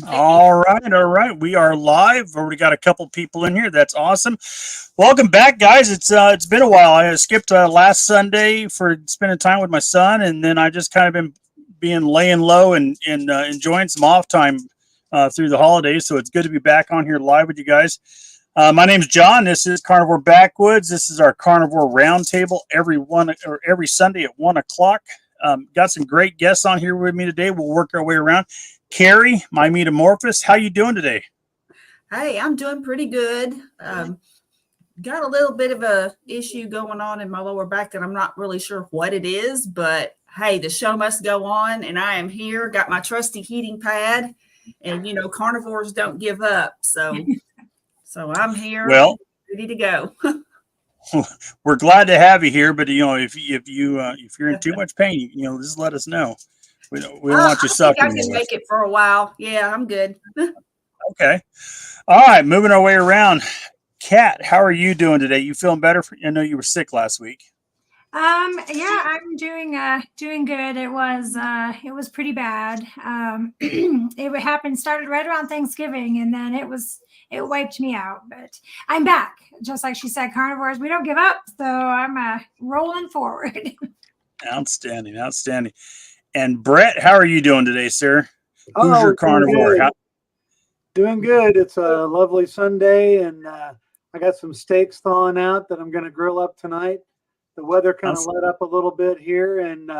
All right, all right. We are live. Already got a couple people in here. That's awesome. Welcome back, guys. It's been a while. I skipped last Sunday for spending time with my son, and then I just kind of been being laying low and enjoying some off time through the holidays. So it's good to be back on here live with you guys. My name's John. This is Carnivore Backwoods. This is our Carnivore Roundtable every Sunday at 1 o'clock. Got some great guests on here with me today. We'll work our way around. Carrie, my metamorphosis, how you doing today? Hey, I'm doing pretty good. Got a little bit of a issue going on in my lower back that I'm not really sure what it is, but hey, the show must go on, and I am here. Got my trusty heating pad, and carnivores don't give up, so I'm here, Well, ready to go. we're glad to have you here, but if you're in too much pain, just let us know. We don't want you suffering. I think I can make it for a while. Yeah, I'm good. Okay. All right, moving our way around. Kat, how are you doing today? You feeling better? I know you were sick last week. Yeah, I'm doing good. It was pretty bad. Started right around Thanksgiving, and then it wiped me out. But I'm back. Just like she said, carnivores, we don't give up. So I'm rolling forward. Outstanding. And Brett, how are you doing today, sir? Who's your carnivore? Doing good. It's a lovely Sunday, and I got some steaks thawing out that I'm going to grill up tonight. The weather kind of let up a little bit here, and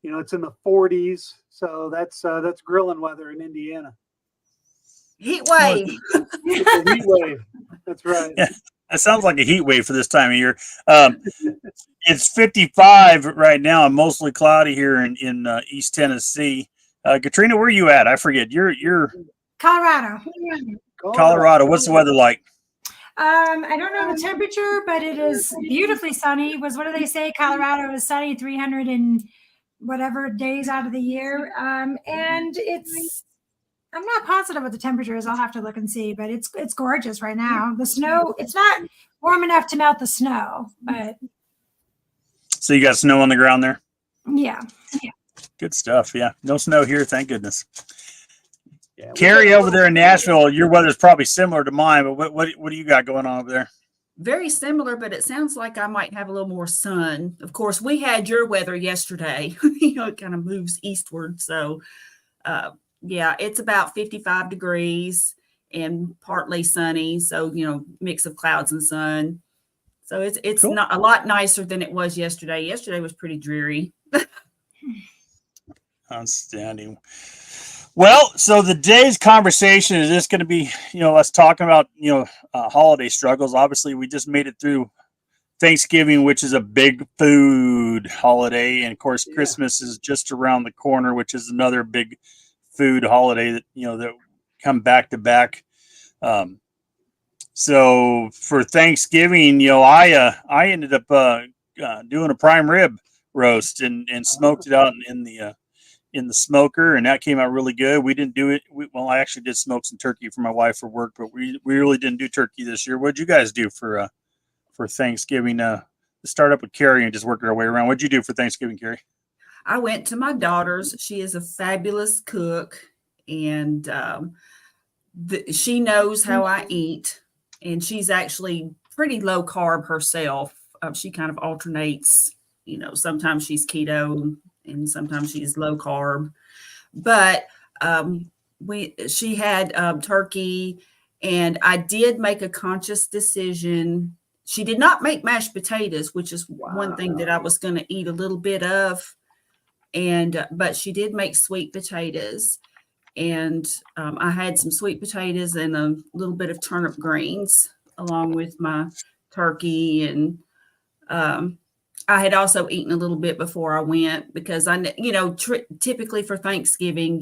it's in the 40s, so that's grilling weather in Indiana. Heat wave. It's a heat wave. That's right. Yeah, that sounds like a heat wave for this time of year. It's 55 right now and mostly cloudy here in East Tennessee. Katrina, where are you at? I forget. You're Colorado. Colorado. What's the weather like? I don't know the temperature, but it is beautifully sunny. What do they say? Colorado is sunny 300 and whatever days out of the year. And I'm not positive what the temperature is. I'll have to look and see, but it's gorgeous right now. The snow, it's not warm enough to melt the snow, but. So you got snow on the ground there? Yeah. Good stuff. Yeah. No snow here. Thank goodness. Yeah, Carrie, over there in Nashville, your weather's probably similar to mine, but what do you got going on over there? Very similar, but it sounds like I might have a little more sun. Of course, we had your weather yesterday. It kind of moves eastward. So, yeah, it's about 55 degrees and partly sunny. So, mix of clouds and sun. So it's cool. Not a lot nicer than it was yesterday. Yesterday was pretty dreary. Outstanding. Well, so the day's conversation is just going to be, us talking about, holiday struggles. Obviously, we just made it through Thanksgiving, which is a big food holiday. And of course, yeah. Christmas is just around the corner, which is another big food holiday that, that come back to back. So for Thanksgiving, I ended up doing a prime rib roast and smoked it out in the smoker, and that came out really good. We didn't do it. I actually did smoke some turkey for my wife for work, but we really didn't do turkey this year. What did you guys do for Thanksgiving? To start up with Carrie and just work our way around. What did you do for Thanksgiving, Carrie? I went to my daughter's. She is a fabulous cook, and she knows how I eat. And she's actually pretty low carb herself. She kind of alternates, sometimes she's keto and sometimes she's low carb. But she had turkey, and I did make a conscious decision. She did not make mashed potatoes, which is one thing that I was going to eat a little bit of. But she did make sweet potatoes. And I had some sweet potatoes and a little bit of turnip greens along with my turkey. And I had also eaten a little bit before I went because typically for Thanksgiving,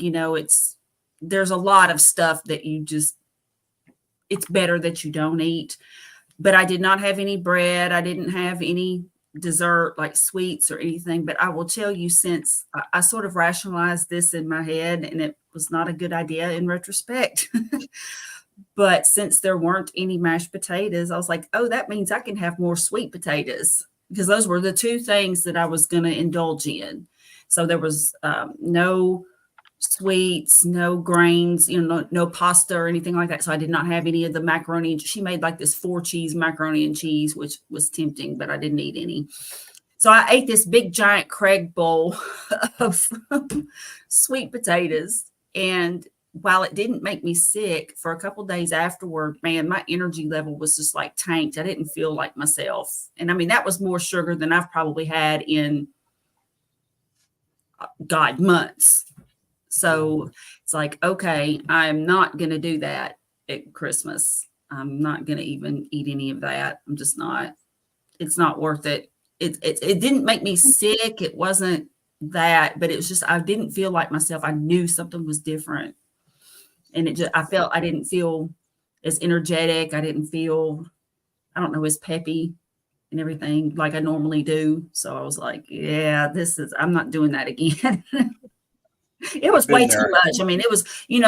there's a lot of stuff that it's better that you don't eat. But I did not have any bread. I didn't have any dessert like sweets or anything. But I will tell you, since I sort of rationalized this in my head, and it was not a good idea in retrospect. But since there weren't any mashed potatoes, I was like, oh, that means I can have more sweet potatoes, because those were the two things that I was going to indulge in. So there was no sweets, no grains, no pasta or anything like that. So I did not have any of the macaroni. She made like this 4-cheese macaroni and cheese, which was tempting, but I didn't eat any. So I ate this big giant Craig bowl of sweet potatoes. And while it didn't make me sick, for a couple of days afterward, man, my energy level was just like tanked. I didn't feel like myself. And I mean, that was more sugar than I've probably had in, God, months. So it's like, okay, I'm not going to do that at Christmas. I'm not going to even eat any of that. I'm just not. It's not worth it. It didn't make me sick. It wasn't that, but it was just, I didn't feel like myself. I knew something was different. And I didn't feel as energetic. I didn't feel, I don't know, as peppy and everything like I normally do. So I was like, yeah, I'm not doing that again. It was way too much. I mean, it was,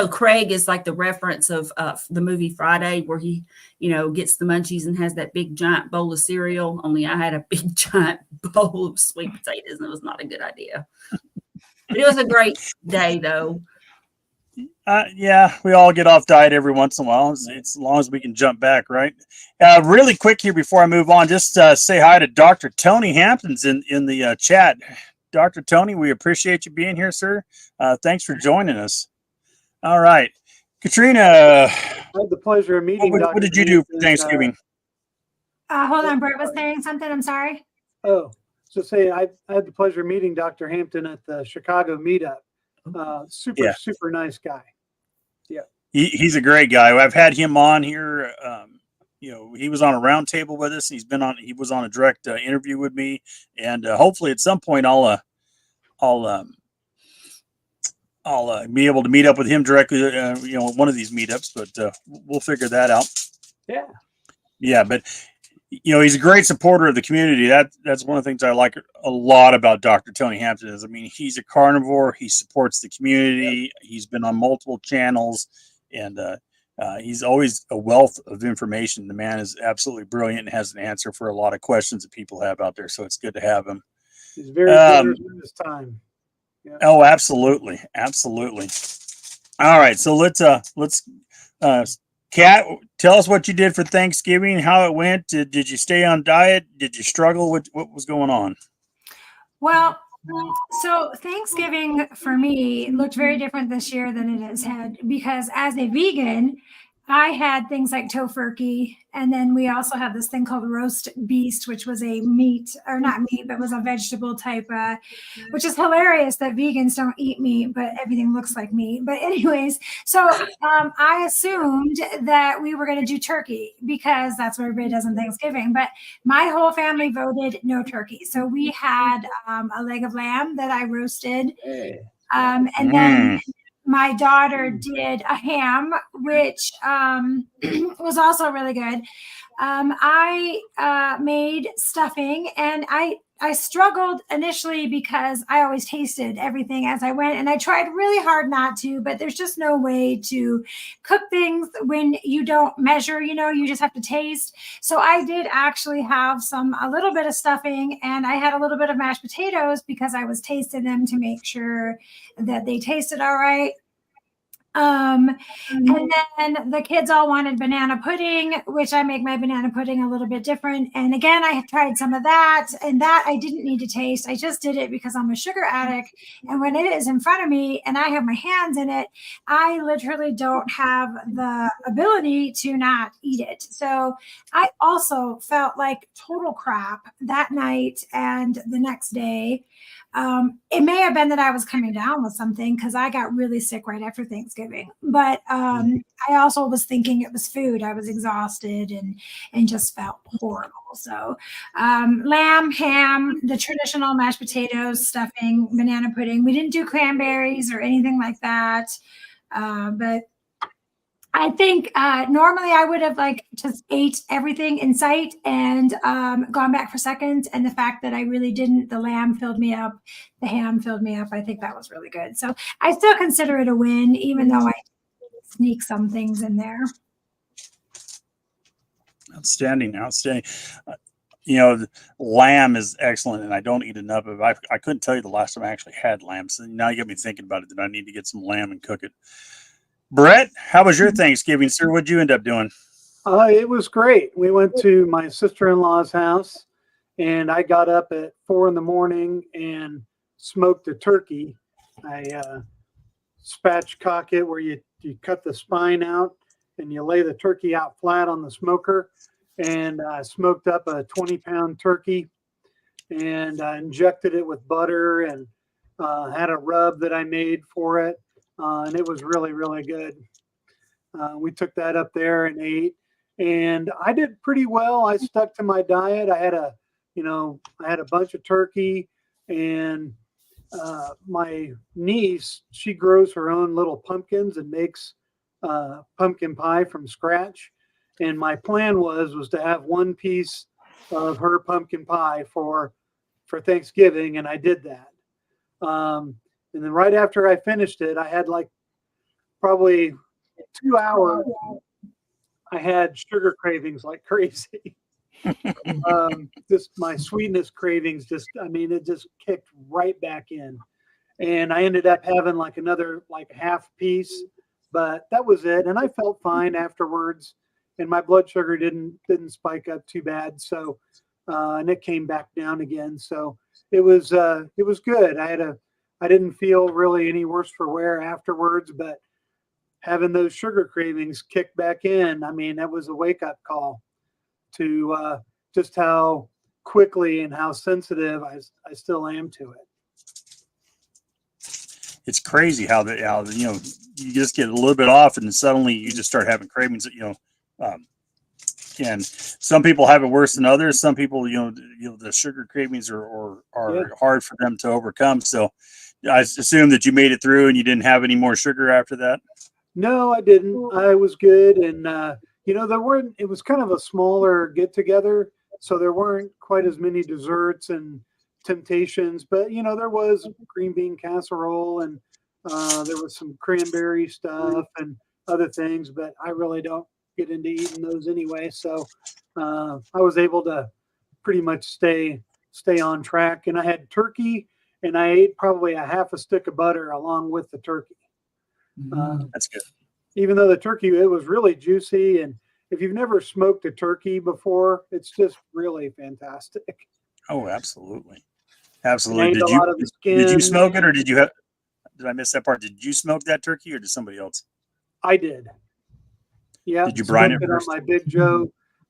Craig is like the reference of the movie Friday, where he, gets the munchies and has that big giant bowl of cereal. Only I had a big giant bowl of sweet potatoes, and it was not a good idea. But it was a great day, though. Yeah, we all get off diet every once in a while. It's as long as we can jump back, right? Really quick here before I move on, just say hi to Dr. Tony Hampton's in the chat. Dr. Tony, we appreciate you being here, sir. Thanks for joining us. All right. Katrina. I had the pleasure of meeting What did you do for Thanksgiving? Hold on, Brett was saying something. I'm sorry. Oh, so say I had the pleasure of meeting Dr. Hampton at the Chicago meetup. Super nice guy. Yeah. He's a great guy. I've had him on here. He was on a round table with us. He was on a direct interview with me, and hopefully at some point I'll be able to meet up with him directly, one of these meetups, but we'll figure that out. Yeah. Yeah. But, he's a great supporter of the community. That's one of the things I like a lot about Dr. Tony Hampton is, he's a carnivore. He supports the community. Yep. He's been on multiple channels, and, he's always a wealth of information. The man is absolutely brilliant and has an answer for a lot of questions that people have out there. So it's good to have him. He's very generous with his time. Yeah. Oh, absolutely. Absolutely. All right. So let's Kat, tell us what you did for Thanksgiving, how it went. Did you stay on diet? Did you struggle? What was going on? Well, so Thanksgiving for me looked very different this year than it has had, because as a vegan, I had things like tofurkey, and then we also had this thing called roast beast, which was a meat, or not meat, but was a vegetable type, which is hilarious that vegans don't eat meat, but everything looks like meat. But anyways, so I assumed that we were going to do turkey because that's what everybody does on Thanksgiving. But my whole family voted no turkey. So we had a leg of lamb that I roasted. And then my daughter did a ham, which was also really good. I made stuffing, and I struggled initially because I always tasted everything as I went, and I tried really hard not to, but there's just no way to cook things when you don't measure, you just have to taste. So I did actually have a little bit of stuffing, and I had a little bit of mashed potatoes because I was tasting them to make sure that they tasted all right. And then the kids all wanted banana pudding, which I make my banana pudding a little bit different. And again, I have tried some of that, and that I didn't need to taste. I just did it because I'm a sugar addict. And when it is in front of me and I have my hands in it, I literally don't have the ability to not eat it. So I also felt like total crap that night and the next day. It may have been that I was coming down with something because I got really sick right after Thanksgiving. But I also was thinking it was food. I was exhausted and just felt horrible. So lamb, ham, the traditional mashed potatoes, stuffing, banana pudding. We didn't do cranberries or anything like that. But I think normally I would have just ate everything in sight and gone back for seconds. And the fact that I really didn't, the lamb filled me up, the ham filled me up. I think that was really good. So I still consider it a win, even though I sneak some things in there. Outstanding. lamb is excellent, and I don't eat enough of it. I couldn't tell you the last time I actually had lamb. So now you got me thinking about it, that I need to get some lamb and cook it. Brett, how was your Thanksgiving, sir? What'd you end up doing? It was great. We went to my sister-in-law's house, and I got up at 4 a.m. and smoked a turkey. I spatchcock it, where you cut the spine out and you lay the turkey out flat on the smoker, and I smoked up a 20-pound turkey, and I injected it with butter, and had a rub that I made for it, and it was really, really good. We took that up there and ate, and I did pretty well. I stuck to my diet. I had a bunch of turkey, and my niece, she grows her own little pumpkins and makes pumpkin pie from scratch. And my plan was to have one piece of her pumpkin pie for Thanksgiving, and I did that. And then right after I finished it, I had like probably 2 hours. I had sugar cravings like crazy. Just my sweetness cravings, it just kicked right back in. And I ended up having like another half piece, but that was it. And I felt fine afterwards, and my blood sugar didn't spike up too bad. So, and it came back down again. So it was good. I didn't feel really any worse for wear afterwards, but having those sugar cravings kick back in, that was a wake up call to just how quickly and how sensitive I still am to it. It's crazy how you just get a little bit off, and then suddenly you just start having cravings. And some people have it worse than others. Some people, the sugar cravings are hard for them to overcome. So I assume that you made it through and you didn't have any more sugar after that. No, I didn't. I was good. And, it was kind of a smaller get together. So there weren't quite as many desserts and temptations, but, there was green bean casserole, and there was some cranberry stuff and other things, but I really don't get into eating those anyway. So I was able to pretty much stay on track. And I had turkey, and I ate probably a half a stick of butter along with the turkey. That's good. Even though the turkey, it was really juicy. And if you've never smoked a turkey before, it's just really fantastic. Oh, absolutely. Absolutely. Did you smoke it, or did I miss that part? Did you smoke that turkey, or did somebody else? I did. Yeah. Did you brine it first? On my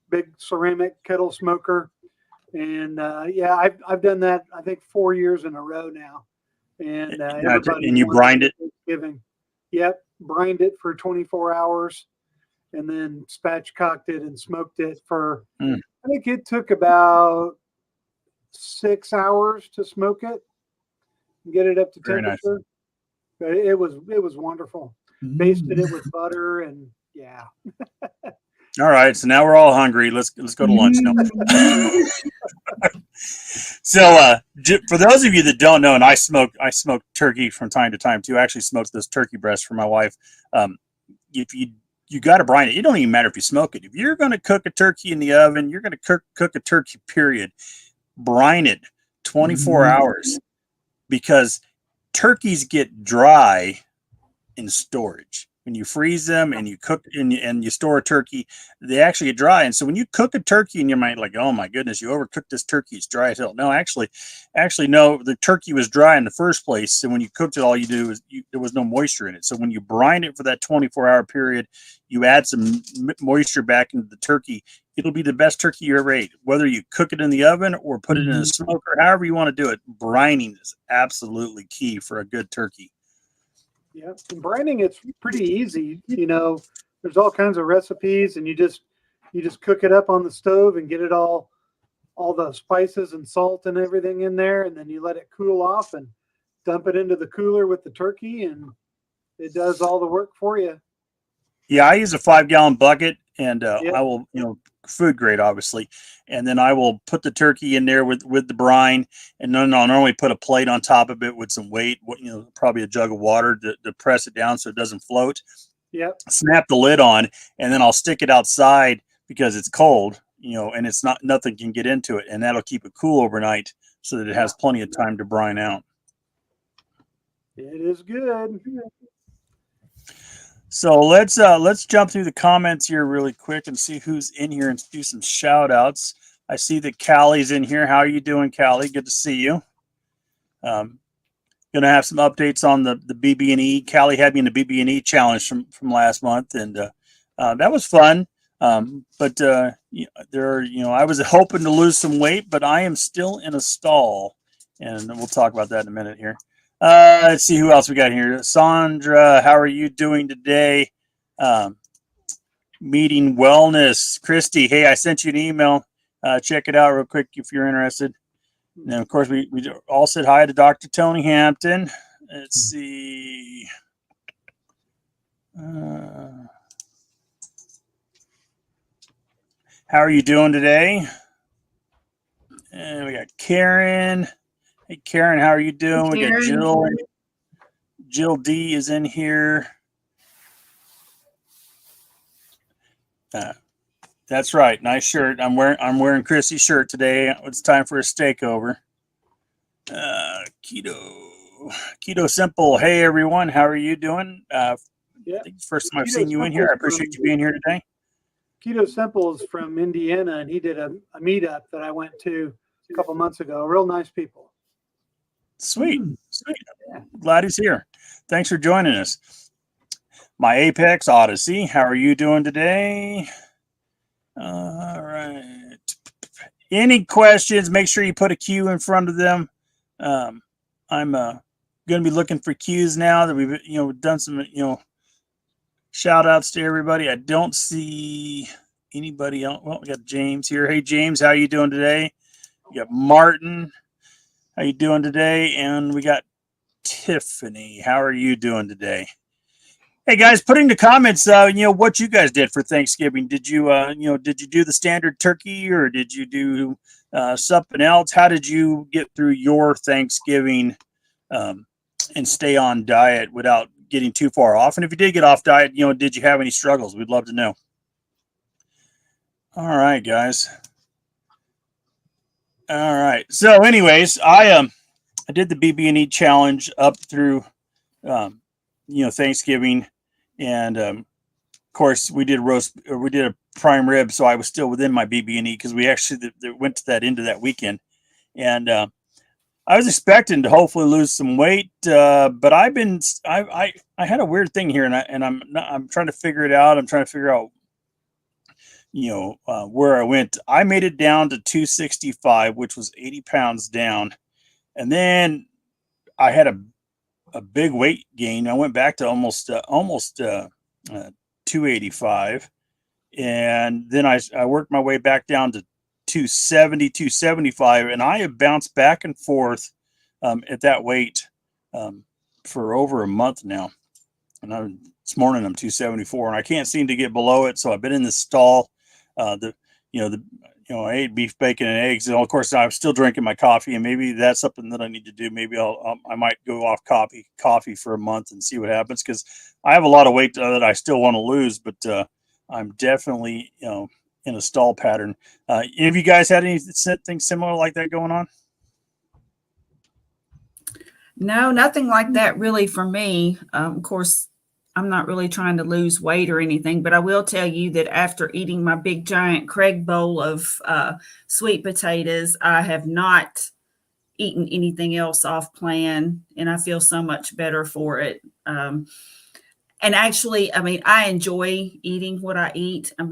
big ceramic kettle smoker. And I've done that, I think 4 years in a row now. And you brined it? Thanksgiving. Yep. Brined it for 24 hours, and then spatchcocked it and smoked it for, I think it took about 6 hours to smoke it and get it up to temperature. Nice. But it was wonderful. Basted it with butter, and yeah. All right, so now we're all hungry. Let's go to lunch now. So, for those of you that don't know, and I smoke turkey from time to time too. I actually smoked those turkey breasts for my wife. If you got to brine it. It don't even matter if you smoke it. If you're going to cook a turkey in the oven, you're going to cook a turkey. Period. Brine it 24 hours, because turkeys get dry in storage. When you freeze them and you cook and you store a turkey, they actually get dry. And so when you cook a turkey and you might like, oh my goodness, you overcooked this turkey, it's dry as hell. No, actually no, the turkey was dry in the first place. And when you cooked it, all you do is there was no moisture in it. So when you brine it for that 24-hour period, you add some moisture back into the turkey. It'll be the best turkey you ever ate, whether you cook it in the oven or put it in a smoker, however you want to do it. Brining is absolutely key for a good turkey. Yeah, and brining, it's pretty easy. There's all kinds of recipes, and you just cook it up on the stove and get it all the spices and salt and everything in there, and then you let it cool off and dump it into the cooler with the turkey, and it does all the work for you. Yeah, I use a 5-gallon bucket, and I will, food grade, obviously. And then I will put the turkey in there with the brine, and then I'll normally put a plate on top of it with some weight, probably a jug of water to press it down so it doesn't float. Yep. Snap the lid on, and then I'll stick it outside because it's cold, and it's nothing can get into it, and that'll keep it cool overnight so that it has plenty of time to brine out. It is good. So let's jump through the comments here really quick and see who's in here and do some shout outs. I see that Callie's in here. How are you doing, Callie? Good to see you. Gonna have some updates on the BB&E. Callie had me in the BB&E challenge from last month, and that was fun. But I was hoping to lose some weight, but I am still in a stall, and we'll talk about that in a minute here. Let's see who else we got here. Sandra, how are you doing today? Meeting Wellness. Christy, hey, I sent you an email. Check it out real quick if you're interested. And then, of course, we all said hi to Dr. Tony Hampton. Let's see. How are you doing today? And we got Karen. Hey, Karen, how are you doing? We got Jill. Jill D is in here. That's right. Nice shirt. I'm wearing Chrissy's shirt today. It's time for a steak over. Keto Simple. Hey everyone, how are you doing? I think it's the first time I've seen you in here. I appreciate you being here today. Keto Simple is from Indiana, and he did a meetup that I went to a couple months ago. Real nice people. Sweet. Glad he's here. Thanks for joining us. My Apex Odyssey, how are you doing today? All right. Any questions? Make sure you put a Q in front of them. I'm going to be looking for Qs now that we've done some shout outs to everybody. I don't see anybody else. Well, we got James here. Hey James, how you doing today? We got Martin. How you doing today? And we got Tiffany. How are you doing today? Hey guys, put in the comments, what you guys did for Thanksgiving. Did you do the standard turkey, or did you do something else? How did you get through your Thanksgiving and stay on diet without getting too far off? And if you did get off diet, did you have any struggles? We'd love to know. All right, guys. All right. So, anyways, I did the BB&E challenge up through Thanksgiving. And of course, we did a prime rib, so I was still within my BB&E because we actually went to that into that weekend. And I was expecting to hopefully lose some weight, but I had a weird thing here, and I'm trying to figure it out. I'm trying to figure out where I went. I made it down to 265, which was 80 pounds down, and then I had a big weight gain. I went back to almost 285, and then I worked my way back down to 270, 275, and I have bounced back and forth at that weight for over a month now. And this morning I'm 274, and I can't seem to get below it. So I've been in this stall. I ate beef, bacon, and eggs, and of course I'm still drinking my coffee, and maybe that's something that I need to do. Maybe I might go off coffee for a month and see what happens, because I have a lot of weight that I still want to lose, but I'm definitely in a stall pattern. Any of you guys had anything similar like that going on? No, nothing like that really for me. Of course, I'm not really trying to lose weight or anything, but I will tell you that after eating my big giant Craig bowl of sweet potatoes, I have not eaten anything else off plan, and I feel so much better for it. And actually, I enjoy eating what I eat. I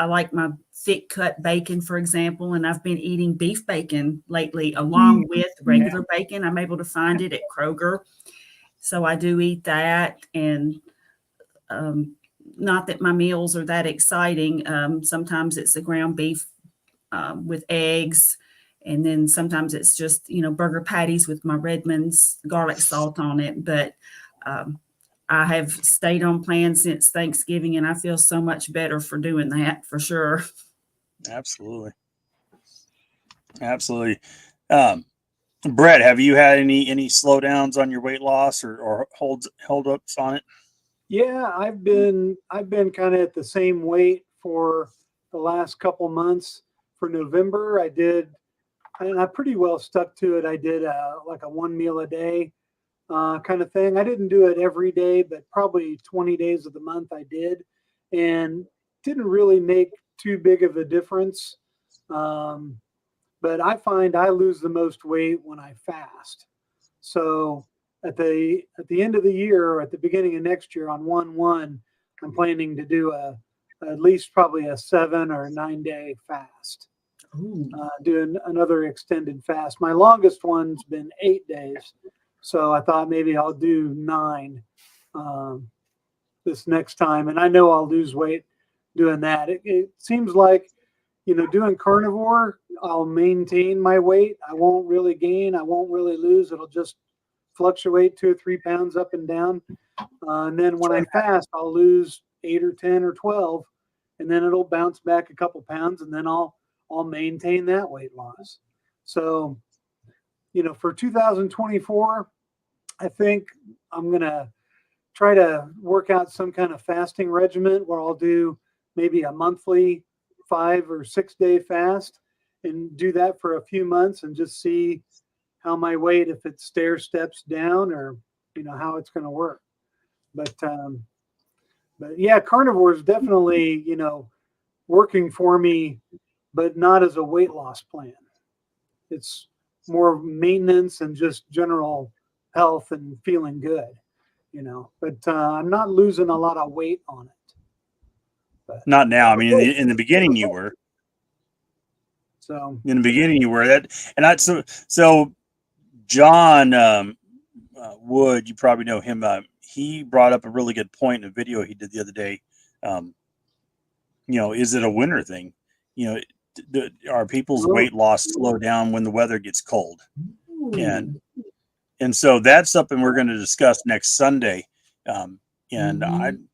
like my thick cut bacon, for example, and I've been eating beef bacon lately along with regular bacon. I'm able to find it at Kroger. So I do eat that, and not that my meals are that exciting. Sometimes it's the ground beef with eggs, and then sometimes it's just, burger patties with my Redmond's garlic salt on it. But I have stayed on plan since Thanksgiving, and I feel so much better for doing that, for sure. Absolutely. Brett, have you had any slowdowns on your weight loss or held ups on it? Yeah, I've been kind of at the same weight for the last couple months. For November, I did, and I pretty well stuck to it. I did like a 1 meal a day kind of thing. I didn't do it every day, but probably 20 days of the month I did, and didn't really make too big of a difference. But I find I lose the most weight when I fast. So at the end of the year, or at the beginning of next year on 1/1, I'm planning to do at least probably a 7 or 9 day fast. Doing another extended fast. My longest one's been 8 days. So I thought maybe I'll do 9 this next time. And I know I'll lose weight doing that. It seems like, doing carnivore, I'll maintain my weight. I won't really gain. I won't really lose. It'll just fluctuate 2 or 3 pounds up and down. And then when I fast, I'll lose 8 or 10 or 12. And then it'll bounce back a couple pounds. And then I'll maintain that weight loss. So, for 2024, I think I'm going to try to work out some kind of fasting regimen where I'll do maybe a monthly 5 or 6 day fast and do that for a few months and just see how my weight, if it stair steps down or, how it's going to work. But yeah, carnivore is definitely, working for me, but not as a weight loss plan. It's more maintenance and just general health and feeling good, but I'm not losing a lot of weight on it. But not now. I mean, in the beginning you were. So in the beginning you were that, and so John Wood, you probably know him. He brought up a really good point in a video he did the other day. Is it a winter thing? Are people's weight loss slow down when the weather gets cold? And so that's something we're going to discuss next Sunday. And I'm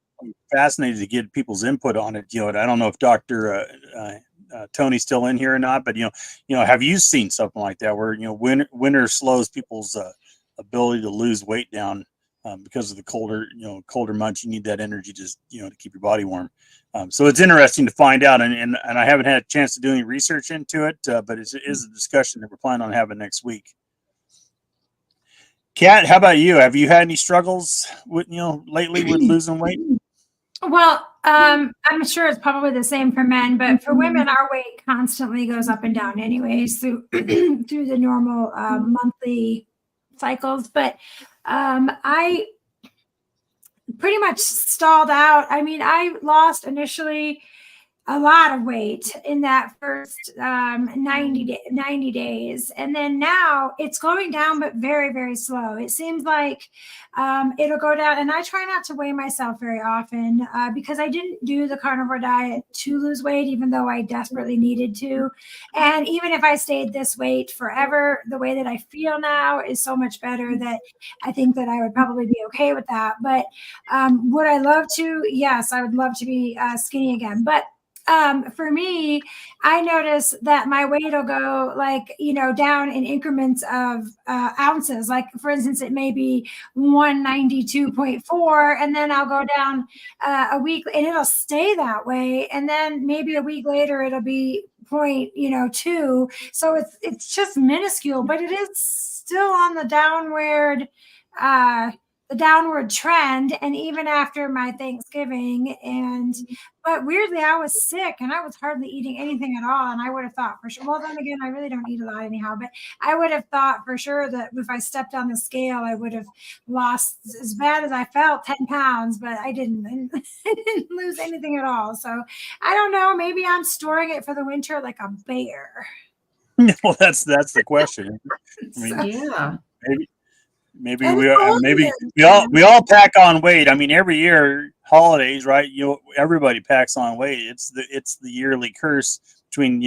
fascinated to get people's input on it. I don't know if Dr. Tony's still in here or not, but have you seen something like that where winter slows people's ability to lose weight down because of the colder months? You need that energy to keep your body warm. So it's interesting to find out, and I haven't had a chance to do any research into it, but it is a discussion that we're planning on having next week. Kat, how about you? Have you had any struggles with lately with losing weight? Well, I'm sure it's probably the same for men, but for women, our weight constantly goes up and down anyways through through the normal monthly cycles. But I pretty much stalled out. I mean, I lost initially a lot of weight in that first 90 days. And then now it's going down, but very, very slow. It seems like it'll go down. And I try not to weigh myself very often because I didn't do the carnivore diet to lose weight, even though I desperately needed to. And even if I stayed this weight forever, the way that I feel now is so much better that I think that I would probably be okay with that. But would I love to? Yes, I would love to be skinny again. But for me, I notice that my weight will go down in increments of ounces. Like, for instance, it may be 192.4, and then I'll go down a week and it'll stay that way. And then maybe a week later, it'll be 0.2. So it's just minuscule, but it is still on the downward trend. And even after my Thanksgiving, but weirdly, I was sick and I was hardly eating anything at all. And I would have thought for sure, well, then again, I really don't eat a lot anyhow, but I would have thought for sure that if I stepped on the scale, I would have lost, as bad as I felt, 10 pounds, but I didn't. I didn't lose anything at all. So I don't know, maybe I'm storing it for the winter like a bear. Well, that's the question. I mean, Yeah. Maybe we all pack on weight. I mean, every year, holidays, right? Everybody packs on weight. It's the yearly curse between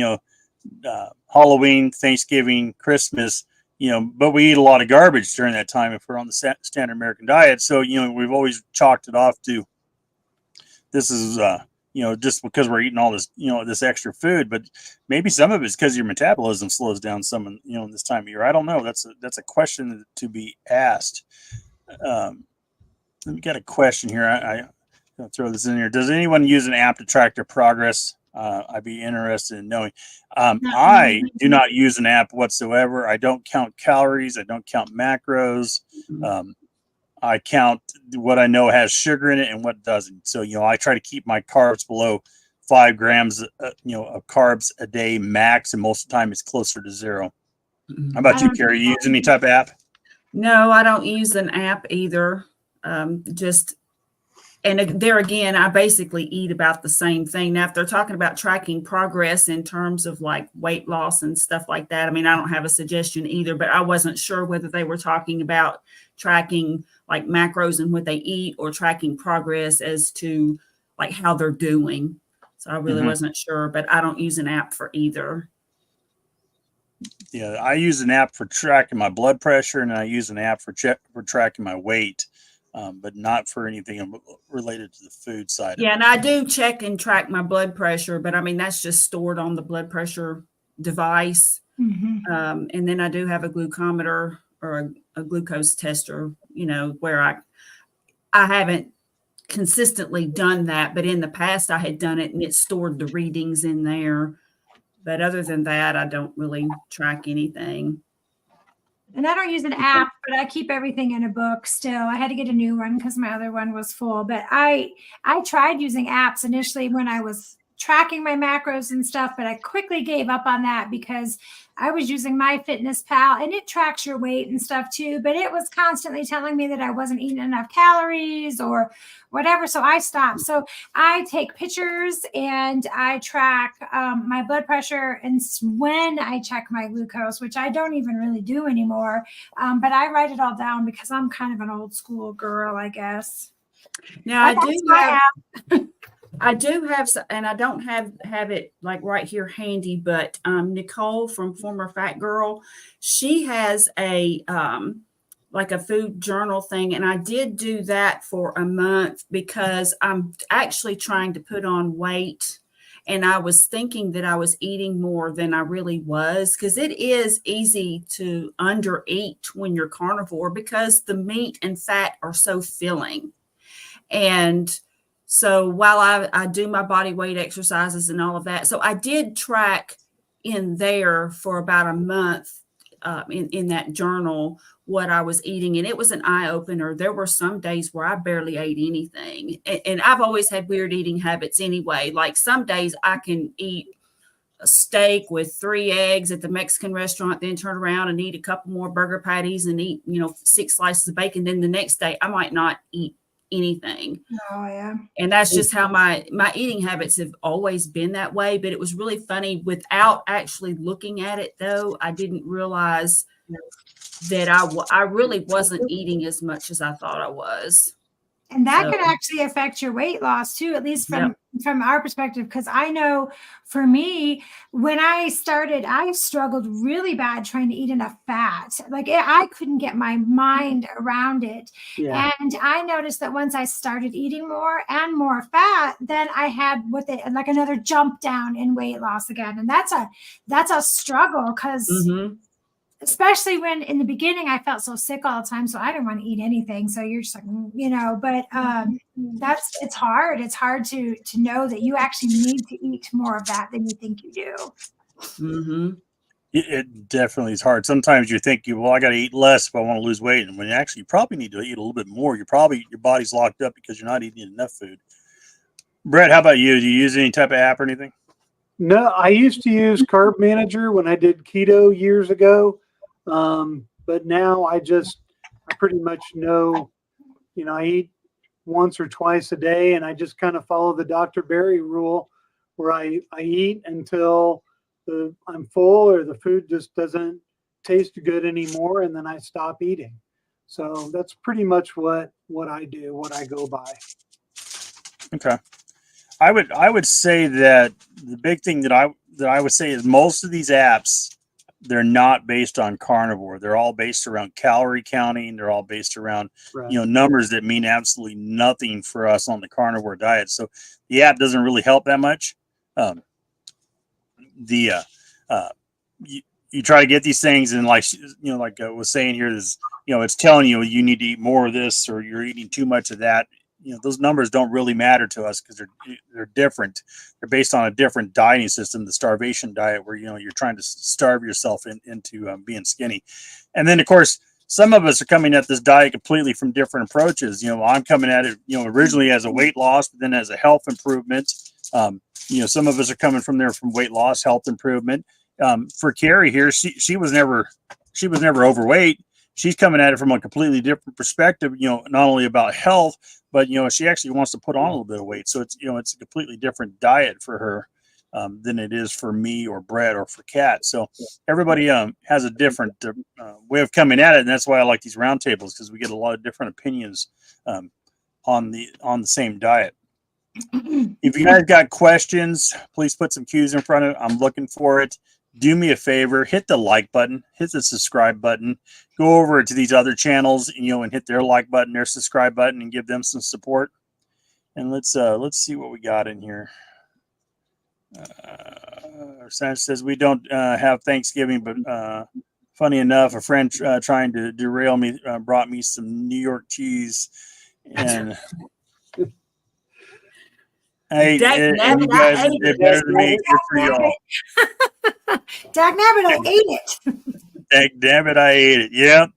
Halloween, Thanksgiving, Christmas. But we eat a lot of garbage during that time if we're on the standard American diet. So we've always chalked it off to this is just because we're eating all this this extra food. But maybe some of it's because your metabolism slows down some in this time of year. I don't know. That's a question to be asked. We got a question here. I'll throw this in here. Does anyone use an app to track their progress? I'd be interested in knowing. I do not use an app whatsoever. I don't count calories. I don't count macros. I count what I know has sugar in it and what doesn't. So, I try to keep my carbs below 5 grams, of carbs a day max. And most of the time it's closer to 0. How about you, Carrie? You use any type of app? No, I don't use an app either. And there again, I basically eat about the same thing. Now, if they're talking about tracking progress in terms of like weight loss and stuff like that, I mean, I don't have a suggestion either, but I wasn't sure whether they were talking about tracking like macros and what they eat or tracking progress as to like how they're doing. So I really wasn't sure, but I don't use an app for either. Yeah, I use an app for tracking my blood pressure, and I use an app for tracking my weight. But not for anything related to the food side. Yeah, and I do check and track my blood pressure, but I mean, that's just stored on the blood pressure device. And then I do have a glucometer or a glucose tester, where I haven't consistently done that, but in the past I had done it and it stored the readings in there. But other than that, I don't really track anything. And I don't use an app, but I keep everything in a book still. I had to get a new one because my other one was full. But I tried using apps initially when I was tracking my macros and stuff, but I quickly gave up on that because I was using MyFitnessPal and it tracks your weight and stuff too, but it was constantly telling me that I wasn't eating enough calories or whatever. So I stopped. So I take pictures and I track my blood pressure and when I check my glucose, which I don't even really do anymore. But I write it all down because I'm kind of an old school girl, I guess. Now I do have, and I don't have it like right here handy, but Nicole from Former Fat Girl, she has a like a food journal thing, and I did do that for a month because I'm actually trying to put on weight, and I was thinking that I was eating more than I really was because it is easy to undereat when you're carnivore because the meat and fat are so filling. And so while I do my body weight exercises and all of that, so I did track in there for about a month in that journal what I was eating. And it was an eye opener. There were some days where I barely ate anything. And I've always had weird eating habits anyway. Like some days I can eat a steak with 3 eggs at the Mexican restaurant, then turn around and eat a couple more burger patties and eat, 6 slices of bacon. Then the next day I might not eat anything. Oh yeah. And that's just how my eating habits have always been that way. But it was really funny without actually looking at it though. I didn't realize that I really wasn't eating as much as I thought I was. And that can actually affect your weight loss too, at least from our perspective. Because I know for me, when I started, I struggled really bad trying to eat enough fat. Like I couldn't get my mind around it. Yeah. And I noticed that once I started eating more and more fat, then I had like another jump down in weight loss again. And that's a struggle because especially when in the beginning I felt so sick all the time, so I didn't want to eat anything. So you're just like, but it's hard. It's hard to know that you actually need to eat more of that than you think you do. It definitely is hard. Sometimes you think, well, I got to eat less if I want to lose weight, and when actually you probably need to eat a little bit more. Your body's locked up because you're not eating enough food. Brett, how about you? Do you use any type of app or anything? No, I used to use Carb Manager when I did keto years ago. But now I pretty much know, I eat once or twice a day, and I just kind of follow the Dr. Berry rule where I eat until I'm full or the food just doesn't taste good anymore, and then I stop eating. So that's pretty much what I do, what I go by. Okay. I would say that the big thing that I would say is most of these apps, they're not based on carnivore. They're all based around calorie counting. They're all based around, numbers that mean absolutely nothing for us on the carnivore diet. So the app doesn't really help that much. You try to get these things and like I was saying here is, it's telling you need to eat more of this or you're eating too much of that. those numbers don't really matter to us because they're different. They're based on a different dieting system, the starvation diet, where you're trying to starve yourself into being skinny. And then of course some of us are coming at this diet completely from different approaches. I'm coming at it originally as a weight loss, but then as a health improvement. Some of us are coming from weight loss, health improvement. For Carrie here, she was never overweight. She's coming at it from a completely different perspective, not only about health, but, she actually wants to put on a little bit of weight. So it's a completely different diet for her than it is for me or Brett or for Kat. So everybody has a different way of coming at it. And that's why I like these roundtables, because we get a lot of different opinions on the same diet. If you guys got questions, please put some cues in front of it. I'm looking for it. Do me a favor, hit the like button, hit the subscribe button, go over to these other channels, and hit their like button, their subscribe button, and give them some support. And let's see what we got in here. Sanchez says we don't have Thanksgiving, but funny enough, a friend trying to derail me brought me some New York cheese, and I ate it, and you guys did better than me. Good for y'all. Dag nabbit, I ate it. Dag damn it, I ate it. Yep.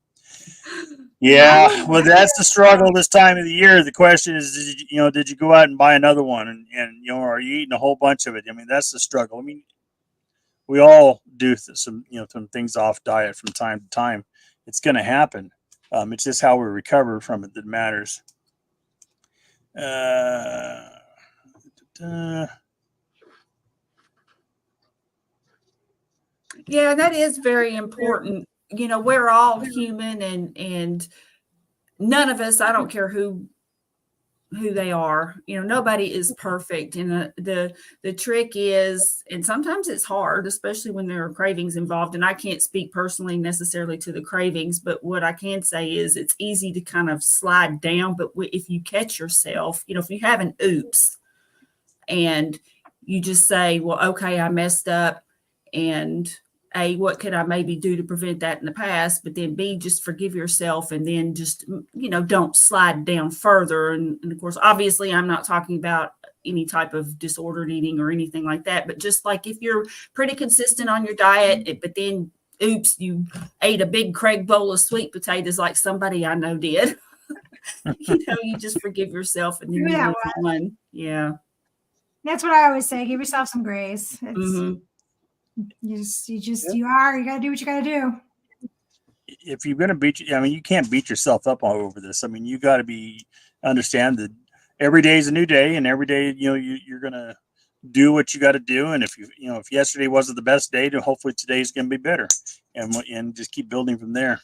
Yeah. Well, that's the struggle this time of the year. The question is, did you go out and buy another one, and are you eating a whole bunch of it? I mean, that's the struggle. I mean, we all do some things off diet from time to time. It's going to happen. It's just how we recover from it that matters. Yeah, that is very important. We're all human, and none of us, I don't care who they are, nobody is perfect. And the trick is, and sometimes it's hard, especially when there are cravings involved. And I can't speak personally necessarily to the cravings, but what I can say is it's easy to kind of slide down. But if you catch yourself, if you have an oops and you just say, well, okay, I messed up, and A, what could I maybe do to prevent that in the past? But then B, just forgive yourself, and then just, don't slide down further. And of course, obviously, I'm not talking about any type of disordered eating or anything like that. But just like if you're pretty consistent on your diet, but then, oops, you ate a big Craig bowl of sweet potatoes like somebody I know did. You just forgive yourself and then you move on. Yeah. That's what I always say. Give yourself some grace. It's, you got to do what you got to do. If you're going to you can't beat yourself up all over this. I mean, you got to understand that every day is a new day, and every day, you're going to do what you got to do. And if yesterday wasn't the best day, then hopefully today's going to be better, and just keep building from there.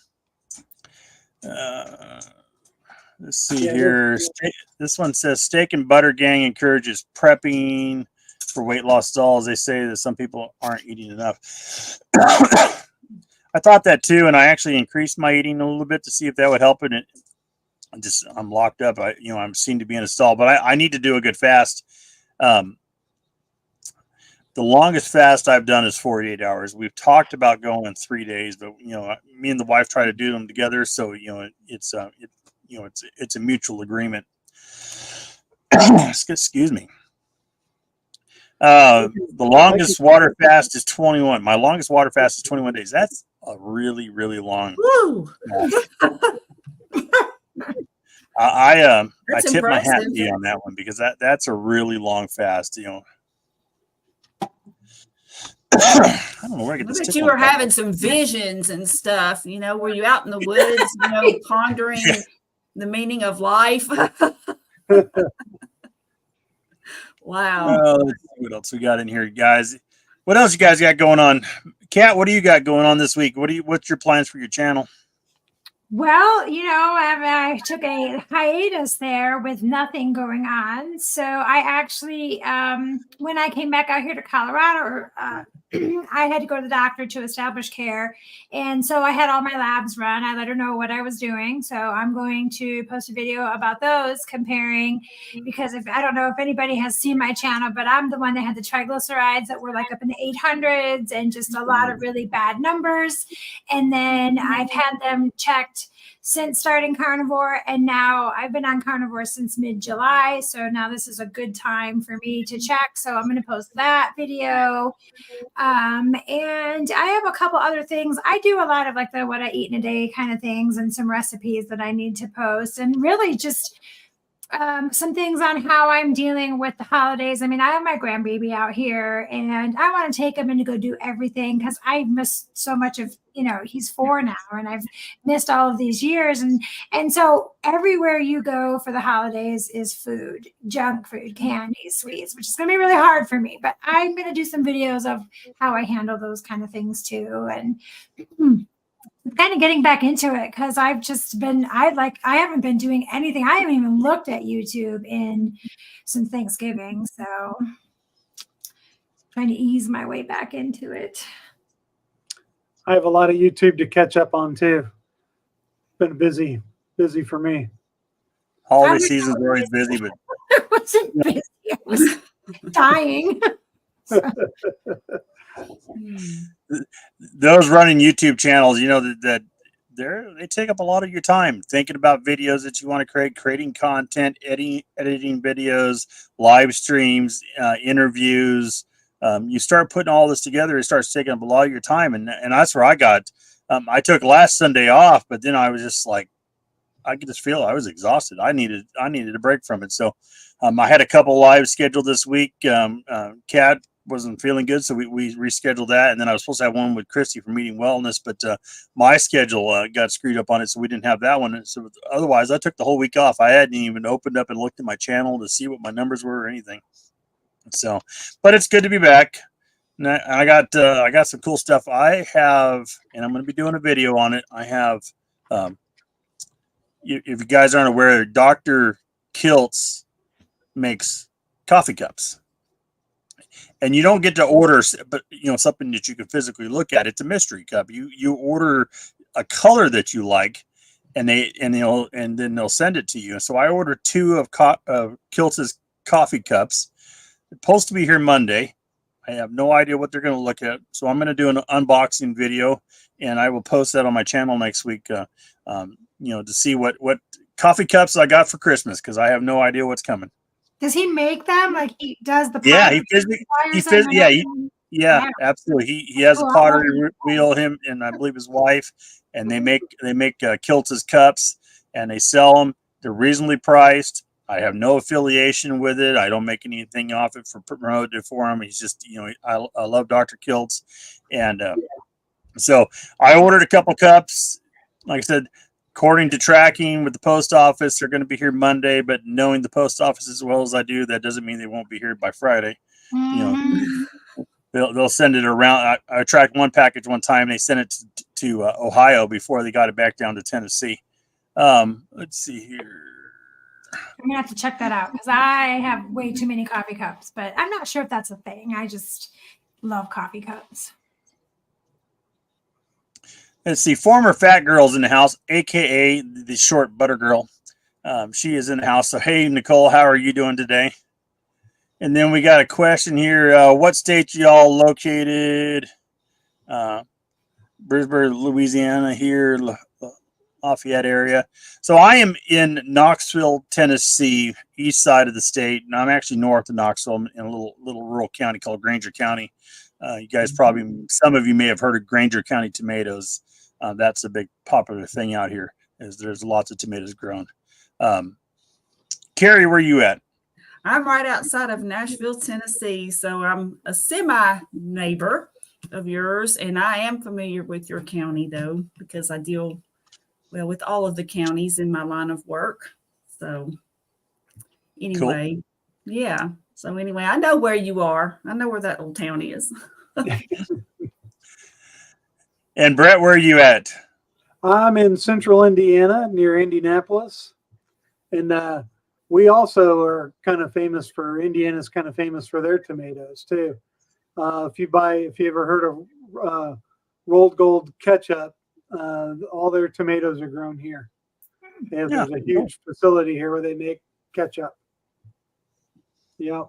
Let's see here. This one says Steak and Butter Gang encourages prepping for weight loss stalls. They say that some people aren't eating enough. I thought that too, and I actually increased my eating a little bit to see if that would help it. I'm locked up. I'm seen to be in a stall, but I need to do a good fast. The longest fast I've done is 48 hours. We've talked about going 3 days, but me and the wife try to do them together, so it's a mutual agreement. Excuse me. The longest water fast is 21. My longest water fast is 21 days. That's a really, really long. Woo! I tip my hat to you on that one, because that's a really long fast. I don't know where I get this. But you were having some visions and stuff. Were you out in the woods, pondering the meaning of life? Wow. Let's see what else we got in here, guys. What else you guys got going on? Kat, what do you got going on this week? What's your plans for your channel? Well, I took a hiatus there with nothing going on. So I actually, when I came back out here to Colorado, I had to go to the doctor to establish care. And so I had all my labs run. I let her know what I was doing. So I'm going to post a video about those, comparing, because I don't know if anybody has seen my channel, but I'm the one that had the triglycerides that were like up in the 800s and just a lot of really bad numbers. And then I've had them checked since starting Carnivore. And now I've been on Carnivore since mid-July. So now this is a good time for me to check. So I'm going to post that video. And I have a couple other things. I do a lot of like the what I eat in a day kind of things and some recipes that I need to post, and really just some things on how I'm dealing with the holidays. I mean, I have my grandbaby out here and I want to take him and to go do everything because I missed so much of, he's 4 now and I've missed all of these years. And so everywhere you go for the holidays is food, junk food, candies, sweets, which is going to be really hard for me, but I'm going to do some videos of how I handle those kind of things too. And kind of getting back into it because I've just been, I haven't been doing anything. I haven't even looked at YouTube since Thanksgiving. So trying to ease my way back into it. I have a lot of YouTube to catch up on too. Been busy for me. Holiday season's always busy, but I wasn't busy. I was dying. those running YouTube channels, that they take up a lot of your time thinking about videos that you want to create, creating content, editing videos, live streams, interviews. You start putting all this together, it starts taking up a lot of your time, and that's where I got. I took last Sunday off, but then I was just like, I could just feel I was exhausted. I needed a break from it. So I had a couple lives scheduled this week. Kat wasn't feeling good, so we rescheduled that, and then I was supposed to have one with Christy from Eating Wellness, but my schedule got screwed up on it, so we didn't have that one. So otherwise, I took the whole week off. I hadn't even opened up and looked at my channel to see what my numbers were or anything. So, but it's good to be back. And I got some cool stuff I have, and I'm going to be doing a video on it. I have, if you guys aren't aware, Dr. Kiltz makes coffee cups. And you don't get to order, but something that you can physically look at. It's a mystery cup. You order a color that you like, and then they'll send it to you. So I ordered 2 of Kiltz's coffee cups. It's supposed to be here Monday. I have no idea what they're going to look at, so I'm going to do an unboxing video, and I will post that on my channel next week. To see what coffee cups I got for Christmas, because I have no idea what's coming. Does he make them? Like he does the yeah, absolutely. He has a pottery wheel, him and I believe his wife, and they make Kiltz's cups, and they sell them. They're reasonably priced. I have no affiliation with it. I don't make anything off it for promoting it for him. He's just, I love Dr. Kiltz, and so I ordered a couple cups. Like I said, according to tracking with the post office, they're going to be here Monday, but knowing the post office as well as I do, that doesn't mean they won't be here by Friday. Mm-hmm. They'll send it around. I tracked one package one time. They sent it to Ohio before they got it back down to Tennessee. Let's see here. I'm gonna have to check that out because I have way too many coffee cups, but I'm not sure if that's a thing. I just love coffee cups. Let's see. Former fat girl's in the house, aka the short butter girl. She is in the house. So hey, Nicole, how are you doing today? And then we got a question here. What state y'all located? Brisbane, Louisiana here, Lafayette area. So I am in Knoxville, Tennessee, east side of the state. And I'm actually north of Knoxville in a little rural county called Granger County. You guys some of you may have heard of Granger County tomatoes. That's a big popular thing out here, is there's lots of tomatoes grown. Carrie, where are you at? I'm right outside of Nashville, Tennessee. So I'm a semi-neighbor of yours, and I am familiar with your county, though, because I deal, with all of the counties in my line of work. So anyway, cool. Yeah. So anyway, I know where you are. I know where that old town is. And Brett, where are you at? I'm in central Indiana near Indianapolis. And we also are kind of famous for, Indiana's kind of famous for their tomatoes too. If you ever heard of Rolled Gold ketchup, all their tomatoes are grown here. There's a huge facility here where they make ketchup. Yeah.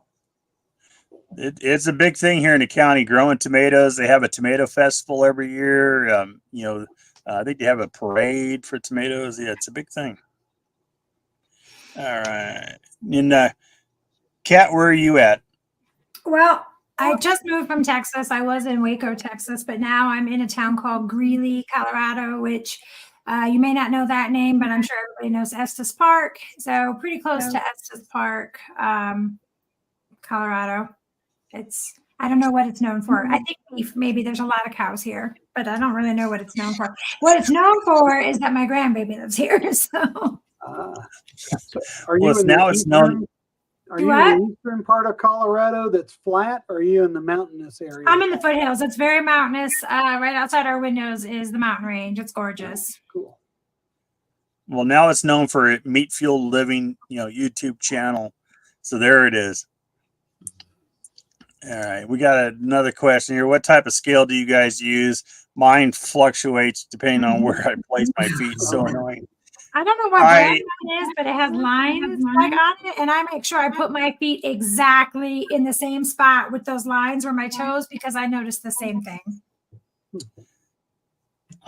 It's a big thing here in the county, growing tomatoes. They have a tomato festival every year. I think they have a parade for tomatoes. Yeah, it's a big thing. All right. And Kat, where are you at? Well, I just moved from Texas. I was in Waco, Texas, but now I'm in a town called Greeley, Colorado, which you may not know that name, but I'm sure everybody knows Estes Park. So pretty close to Estes Park, Colorado. I don't know what it's known for. I think beef, maybe there's a lot of cows here, but I don't really know what it's known for. What it's known for is that my grandbaby lives here. So, So are you in now the it's known. Are you in the eastern part of Colorado that's flat, or are you in the mountainous area? I'm in the foothills. It's very mountainous. Right outside our windows is the mountain range. It's gorgeous. Cool. Well, now it's known for Meat Fuel Living, YouTube channel. So there it is. All right, we got another question here. What type of scale do you guys use? Mine fluctuates depending on where I place my feet. It's so annoying. I don't know what brand it is, but it has lines like on it, and I make sure I put my feet exactly in the same spot with those lines or my toes because I noticed the same thing.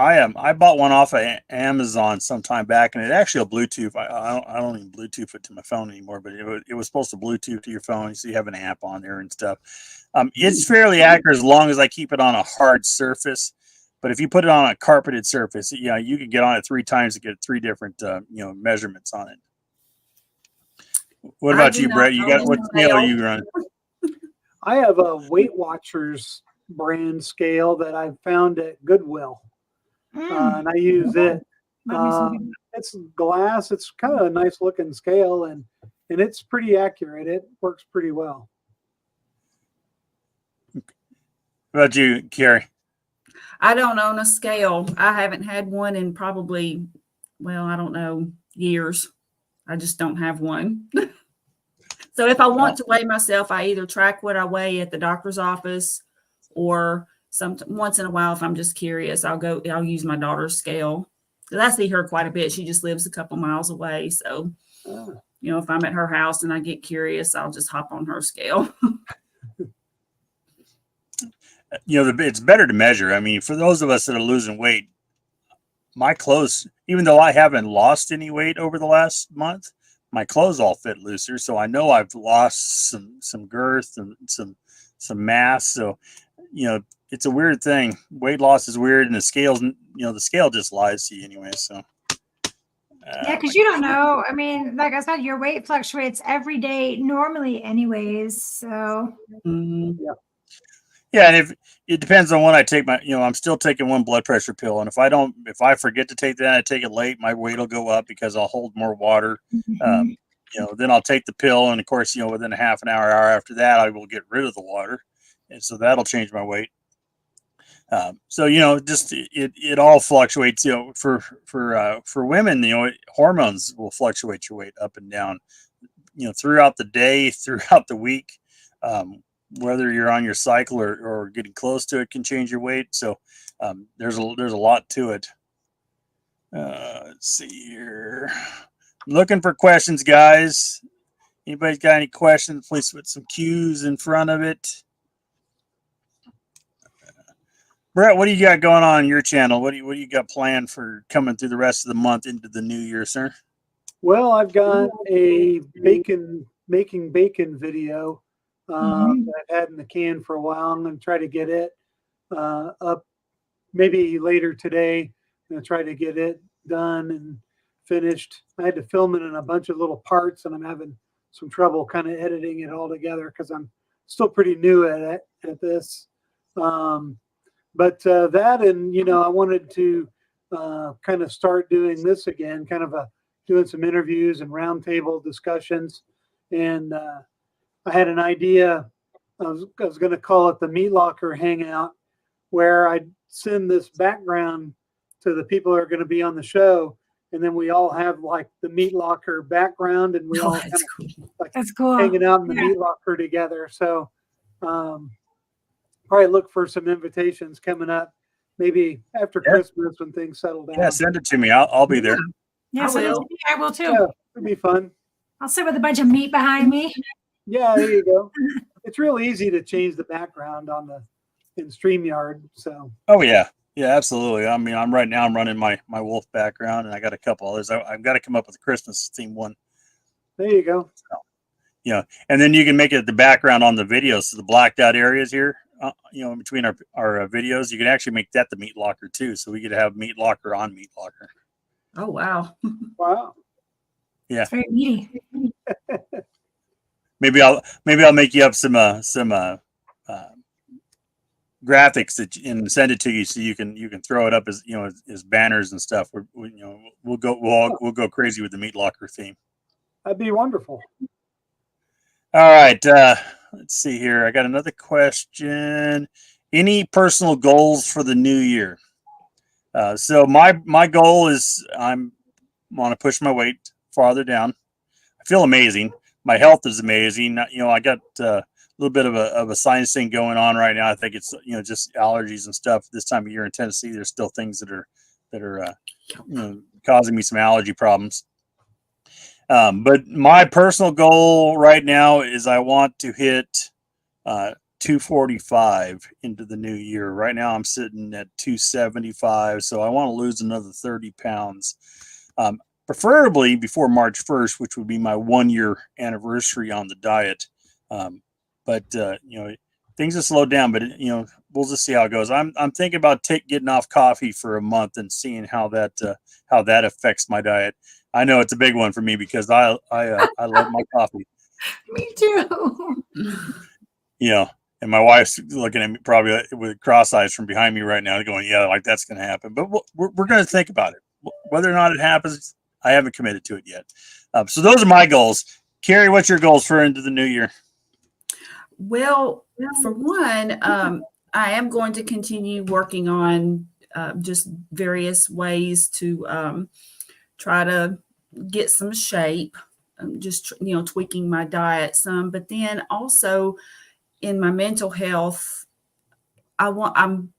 I bought one off of Amazon sometime back, and it actually a Bluetooth. I don't even Bluetooth it to my phone anymore, but it was supposed to Bluetooth to your phone, so you have an app on there and stuff. It's fairly accurate as long as I keep it on a hard surface. But if you put it on a carpeted surface, you can get on it 3 times to get 3 different measurements on it. What about you, Brett? What scale are you running? I have a Weight Watchers brand scale that I found at Goodwill. And I use it. It's glass. It's kind of a nice looking scale, and it's pretty accurate. It works pretty well. What about you, Carrie? I don't own a scale. I haven't had one in probably, I don't know, years. I just don't have one. So if I want to weigh myself, I either track what I weigh at the doctor's office, or once in a while, if I'm just curious, I'll use my daughter's scale. Because I see her quite a bit. She just lives a couple miles away. So, if I'm at her house and I get curious, I'll just hop on her scale. It's better to measure. I mean, for those of us that are losing weight, my clothes, even though I haven't lost any weight over the last month, my clothes all fit looser. So I know I've lost some girth and some mass. So, it's a weird thing. Weight loss is weird, and the scales, the scale just lies to you anyway. So. Yeah, because you don't know. I mean, like I said, your weight fluctuates every day normally anyways. So. Mm-hmm. Yeah. Yeah, and if it depends on when I take my, I'm still taking one blood pressure pill, and if I forget to take that, I take it late, my weight will go up because I'll hold more water. Mm-hmm. Then I'll take the pill, and of course, within a half an hour after that, I will get rid of the water, and so that'll change my weight. Just it all fluctuates. For women, hormones will fluctuate your weight up and down, throughout the day, throughout the week. Whether you're on your cycle or getting close to it can change your weight. So there's a lot to it. Let's see here. I'm looking for questions, guys. Anybody's got any questions? Please put some Q's in front of it. Brett, what do you got going on your channel? What do you got planned for coming through the rest of the month into the new year, sir? Well, I've got a making bacon video that I've had in the can for a while. I'm going to try to get it up maybe later today. I'm going to try to get it done and finished. I had to film it in a bunch of little parts, and I'm having some trouble kind of editing it all together because I'm still pretty new at this. But that, and I wanted to kind of start doing this again, kind of doing some interviews and roundtable discussions. And I had an idea. I was going to call it the Meat Locker Hangout, where I'd send this background to the people that are going to be on the show, and then we all have like the Meat Locker background, and we all kind of like that's cool. Hanging out in the Meat Locker together. So probably look for some invitations coming up, maybe after Christmas when things settle down. Yeah, send it to me. I'll be there. Yeah, I will too. Yeah, it'll be fun. I'll sit with a bunch of meat behind me. Yeah, there you go. It's real easy to change the background in StreamYard. So. Oh yeah. Yeah, absolutely. I mean, I'm running my wolf background, and I got a couple others. I've got to come up with a Christmas theme one. There you go. Yeah, and then you can make it the background on the videos. So the blacked out areas here, in between our videos, you can actually make that the meat locker too. So we could have meat locker on meat locker. Oh, wow. Wow. Yeah, It's very meaty. maybe I'll make you up some graphics and send it to you so you can throw it up as as banners and stuff. We'll go crazy with the meat locker theme. That'd be wonderful. All right, let's see here. I got another question. Any personal goals for the new year? So my goal is I want to push my weight farther down. I feel amazing. My health is amazing. I got a little bit of a sinus thing going on right now. I think it's just allergies and stuff. This time of year in Tennessee, there's still things that are causing me some allergy problems. But my personal goal right now is I want to hit 245 into the new year. Right now I'm sitting at 275, so I want to lose another 30 pounds. Preferably before March 1st, which would be my 1 year anniversary on the diet. But things have slowed down, but we'll just see how it goes. I'm thinking about getting off coffee for a month and seeing how that affects my diet. I know it's a big one for me because I love my coffee. Me too. And my wife's looking at me probably with cross eyes from behind me right now, going, "Yeah, like that's going to happen." But we're going to think about it. Whether or not it happens, I haven't committed to it yet. So those are my goals. Carrie, what's your goals for into the new year? Well, for one, I am going to continue working on just various ways to try to get some shape, just tweaking my diet some, but then also in my mental health, I'm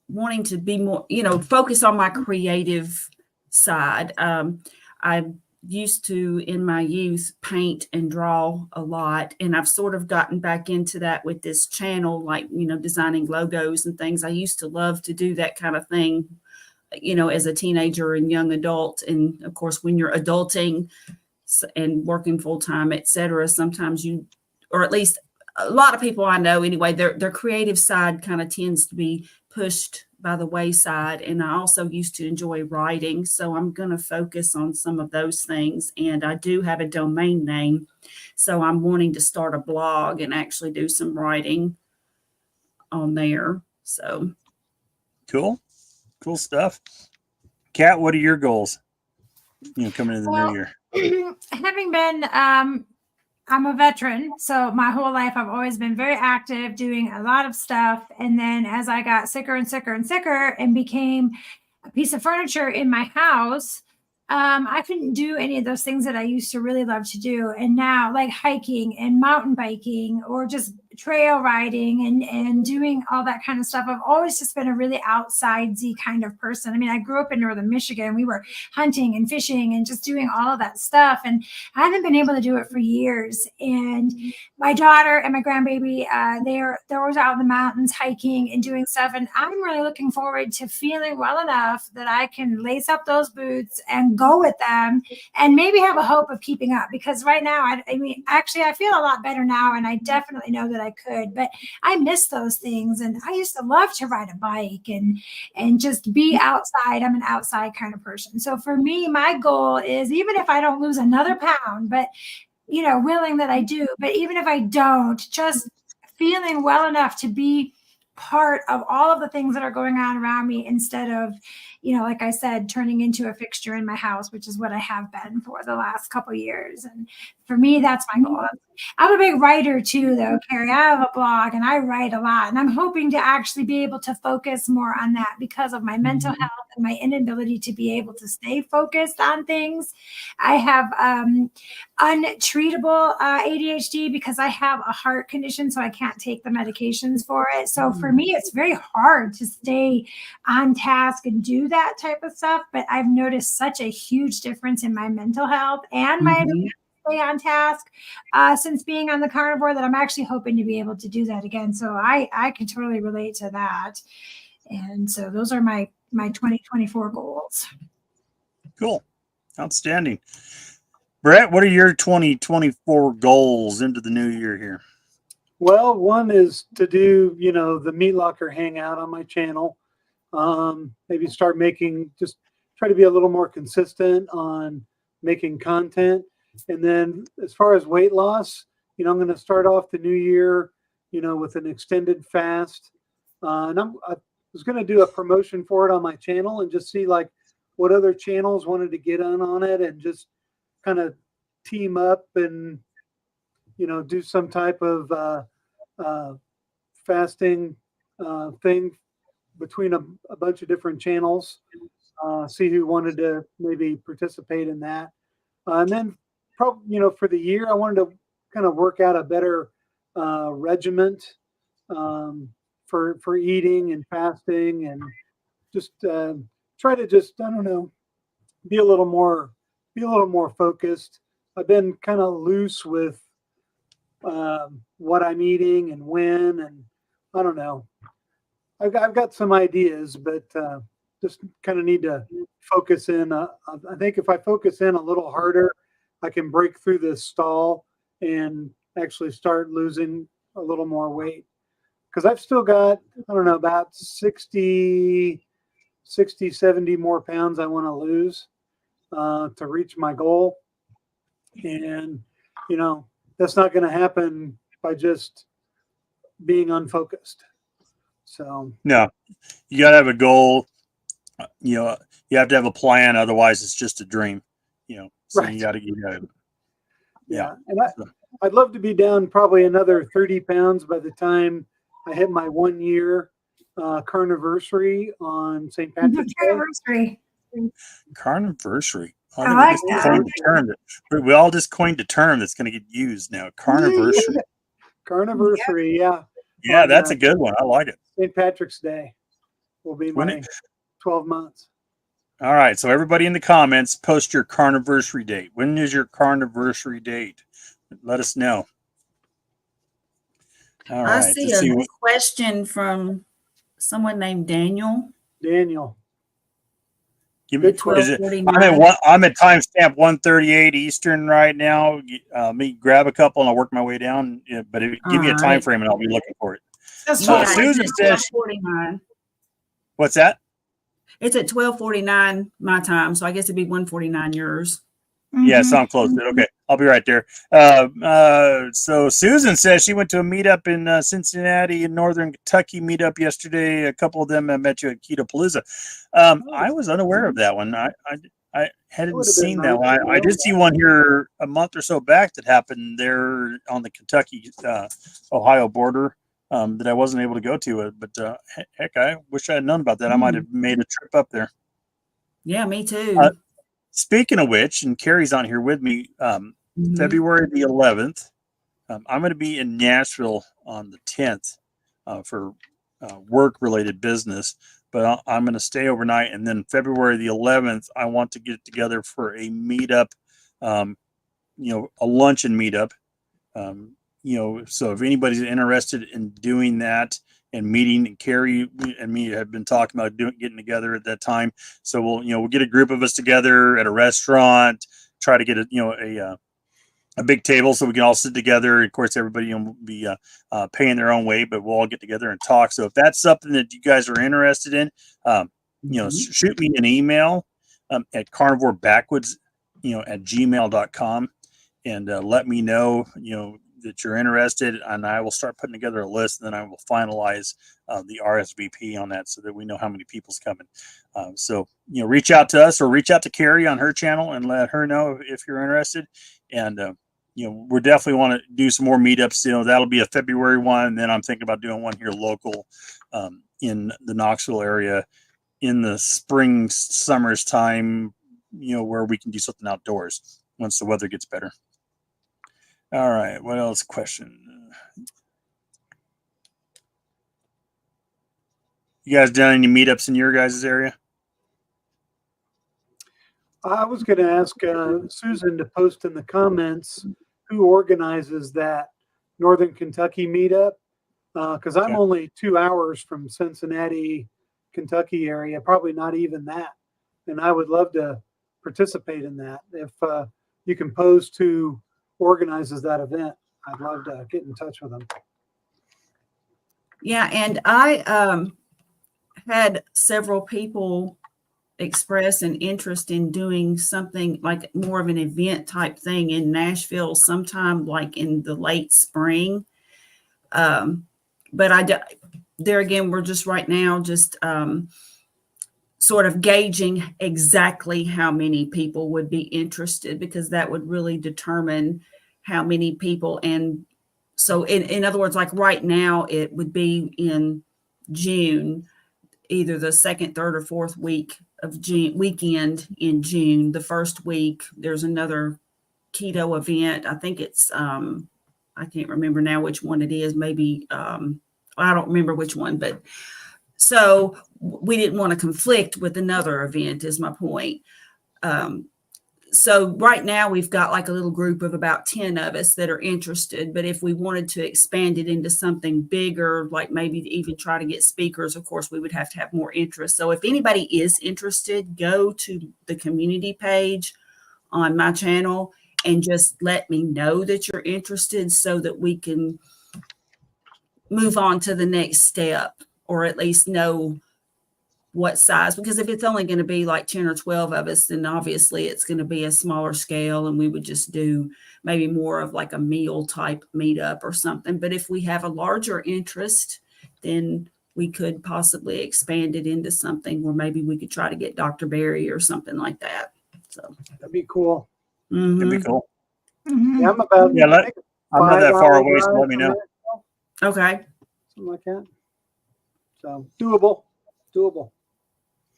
wanting to be more, focus on my creative side. I used to, in my youth, paint and draw a lot, and I've sort of gotten back into that with this channel, like designing logos and things. I used to love to do that kind of thing, as a teenager and young adult. And of course, when you're adulting and working full time, et cetera, sometimes or at least a lot of people I know anyway, their creative side kind of tends to be pushed by the wayside. And I also used to enjoy writing. So I'm going to focus on some of those things. And I do have a domain name. So I'm wanting to start a blog and actually do some writing on there. So cool stuff. Kat, what are your goals? Coming into the new year. Having been, I'm a veteran, so my whole life I've always been very active, doing a lot of stuff. And then as I got sicker and sicker and sicker and became a piece of furniture in my house, I couldn't do any of those things that I used to really love to do. And now, like hiking and mountain biking or just trail riding and doing all that kind of stuff, I've always just been a really outsidesy kind of person. I mean, I grew up in northern Michigan. We were hunting and fishing and just doing all of that stuff. And I haven't been able to do it for years. And my daughter and my grandbaby, they're always out in the mountains hiking and doing stuff. And I'm really looking forward to feeling well enough that I can lace up those boots and go with them and maybe have a hope of keeping up, because right now, I mean, actually, I feel a lot better now, and I definitely know that I could, but I miss those things. And I used to love to ride a bike and just be outside. I'm an outside kind of person. So for me, my goal is, even if I don't lose another pound, but willing that I do, but even if I don't, just feeling well enough to be part of all of the things that are going on around me, instead of, like I said, turning into a fixture in my house, which is what I have been for the last couple of years. And for me, that's my goal. I'm a big writer too, though, Carrie. I have a blog and I write a lot, and I'm hoping to actually be able to focus more on that because of my mental health and my inability to be able to stay focused on things. I have untreatable ADHD because I have a heart condition, so I can't take the medications for it. So for me, it's very hard to stay on task and do that type of stuff. But I've noticed such a huge difference in my mental health and my ability to stay on task since being on the carnivore, that I'm actually hoping to be able to do that again. So I can totally relate to that. And so those are my 2024 goals. Cool. Outstanding. Brett, what are your 2024 goals into the new year here? Well, one is to do, the Meat Locker Hangout on my channel. Maybe start just try to be a little more consistent on making content. And then as far as weight loss, I'm going to start off the new year, with an extended fast. And I was going to do a promotion for it on my channel and just see like what other channels wanted to get on it and just kind of team up and, do some type of fasting thing between a bunch of different channels, see who wanted to maybe participate in that. And then probably, for the year, I wanted to kind of work out a better regiment for eating and fasting and just try to just, I don't know, be a little more focused. I've been kind of loose with what I'm eating and when, and I don't know. I've got some ideas, but just kind of need to focus in. I think if I focus in a little harder, I can break through this stall and actually start losing a little more weight. Because I've still got, I don't know, about 60, 70 more pounds I want to lose to reach my goal. And, that's not going to happen by just being unfocused. So no, you got to have a goal. You have to have a plan. Otherwise, it's just a dream. So right. you got to. Yeah. And I'd love to be down probably another 30 pounds by the time I hit my 1 year carniversary on St. Patrick's Day. Carniversary. I like that. We all just coined a term that's going to get used now. Carniversary. Carniversary, yeah. Yeah, that's a good one. I like it. St. Patrick's Day will be my 12 months. All right. So everybody in the comments, post your carniversary date. When is your carniversary date? Let us know. All right. I see a question from someone named Daniel. I'm at timestamp 1:38 Eastern right now. Me grab a couple and I'll work my way down. Yeah, but give me a time frame and I'll be looking for it. Susan says, what's that? It's at 12:49 my time, so I guess it'd be 1:49 yours. Yeah, so I'm close. Okay, I'll be right there. So Susan says she went to a meetup in Cincinnati in Northern Kentucky meetup yesterday. A couple of them met you at Keto Palooza. I was unaware of that one. I hadn't seen that one. I did see one here a month or so back that happened there on the Kentucky Ohio border that I wasn't able to go to. But heck, I wish I had known about that. I might have made a trip up there. Yeah, me too. Speaking of which, and Carrie's on here with me, February the 11th, I'm going to be in Nashville on the 10th for work-related business, but I'm going to stay overnight. And then February the 11th, I want to get together for a meetup, a luncheon meetup. So if anybody's interested in doing that, and meeting, and Carrie and me have been talking about getting together at that time. So we'll get a group of us together at a restaurant, try to get a big table so we can all sit together. Of course, everybody will be paying their own way, but we'll all get together and talk. So if that's something that you guys are interested in, shoot me an email at Carnivore Backwoods, at gmail.com, and let me know, that you're interested, and I will start putting together a list, and then I will finalize the RSVP on that so that we know how many people's coming. So reach out to us or reach out to Carrie on her channel and let her know if you're interested. And we definitely want to do some more meetups. That'll be a February one, and then I'm thinking about doing one here local in the Knoxville area in the spring, summer's time, where we can do something outdoors once the weather gets better. All right. What else? Question. You guys done any meetups in your guys' area? I was going to ask Susan to post in the comments who organizes that Northern Kentucky meetup, because I'm only 2 hours from Cincinnati, Kentucky area, probably not even that. And I would love to participate in that. If you can pose to organizes that event, I'd love to get in touch with them. Yeah, and I had several people express an interest in doing something like more of an event type thing in Nashville sometime like in the late spring. But there again, we're just right now just sort of gauging exactly how many people would be interested, because that would really determine how many people. And so in other words, like right now, it would be in June, either the second, third, or fourth week of June, weekend in June. The first week, there's another keto event. I think it's, I can't remember now which one it is. Maybe, I don't remember which one, but so we didn't want to conflict with another event is my point. So right now we've got like a little group of about 10 of us that are interested, but if we wanted to expand it into something bigger, like maybe even try to get speakers, of course, we would have to have more interest. So if anybody is interested, go to the community page on my channel and just let me know that you're interested so that we can move on to the next step, or at least know what size, because if it's only going to be like 10 or 12 of us, then obviously it's going to be a smaller scale and we would just do maybe more of like a meal type meetup or something. But if we have a larger interest, then we could possibly expand it into something where maybe we could try to get Dr. Barry or something like that. So that'd be cool. That'd be cool. Mhm. Yeah, I'm about I'm not that far away, so drive let me know. okay. Something like that. So doable.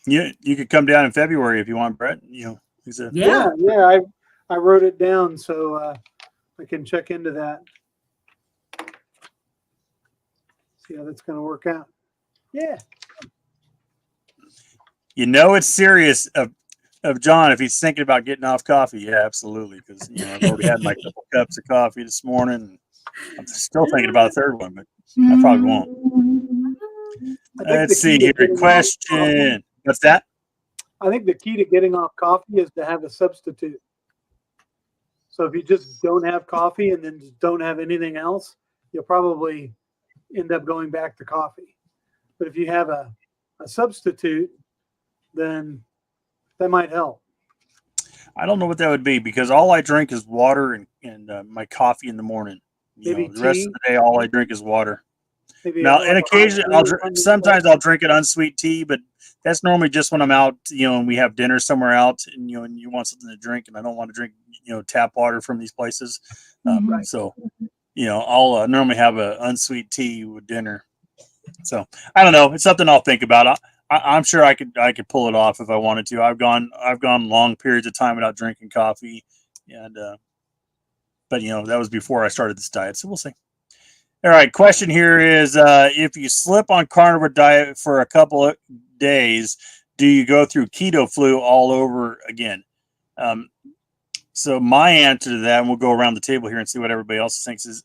You could come down in February if you want, Brett. You know, he's a Yeah. Yeah. I wrote it down so I can check into that. See how that's going to work out. Yeah. You know, it's serious of John if he's thinking about getting off coffee. Yeah, absolutely. Because I've already had my couple cups of coffee this morning. And I'm still thinking about a third one, but I probably won't. Let's see here. Question. What's that? I think the key to getting off coffee is to have a substitute. So if you just don't have coffee and then just don't have anything else, you'll probably end up going back to coffee. But if you have a substitute, then that might help. I don't know what that would be because all I drink is water and my coffee in the morning. Maybe The rest tea? of the day, all I drink is water. Maybe Now, like and a occasionally, sometimes I'll drink an unsweet tea, but that's normally just when I'm out, and we have dinner somewhere out, and and you want something to drink, and I don't want to drink, tap water from these places. Right. So, I'll normally have an unsweet tea with dinner. So I don't know. It's something I'll think about. I'm sure I could pull it off if I wanted to. I've gone long periods of time without drinking coffee, and but that was before I started this diet, so we'll see. All right, question here is if you slip on carnivore diet for a couple of days, do you go through keto flu all over again? So my answer to that, and we'll go around the table here and see what everybody else thinks, is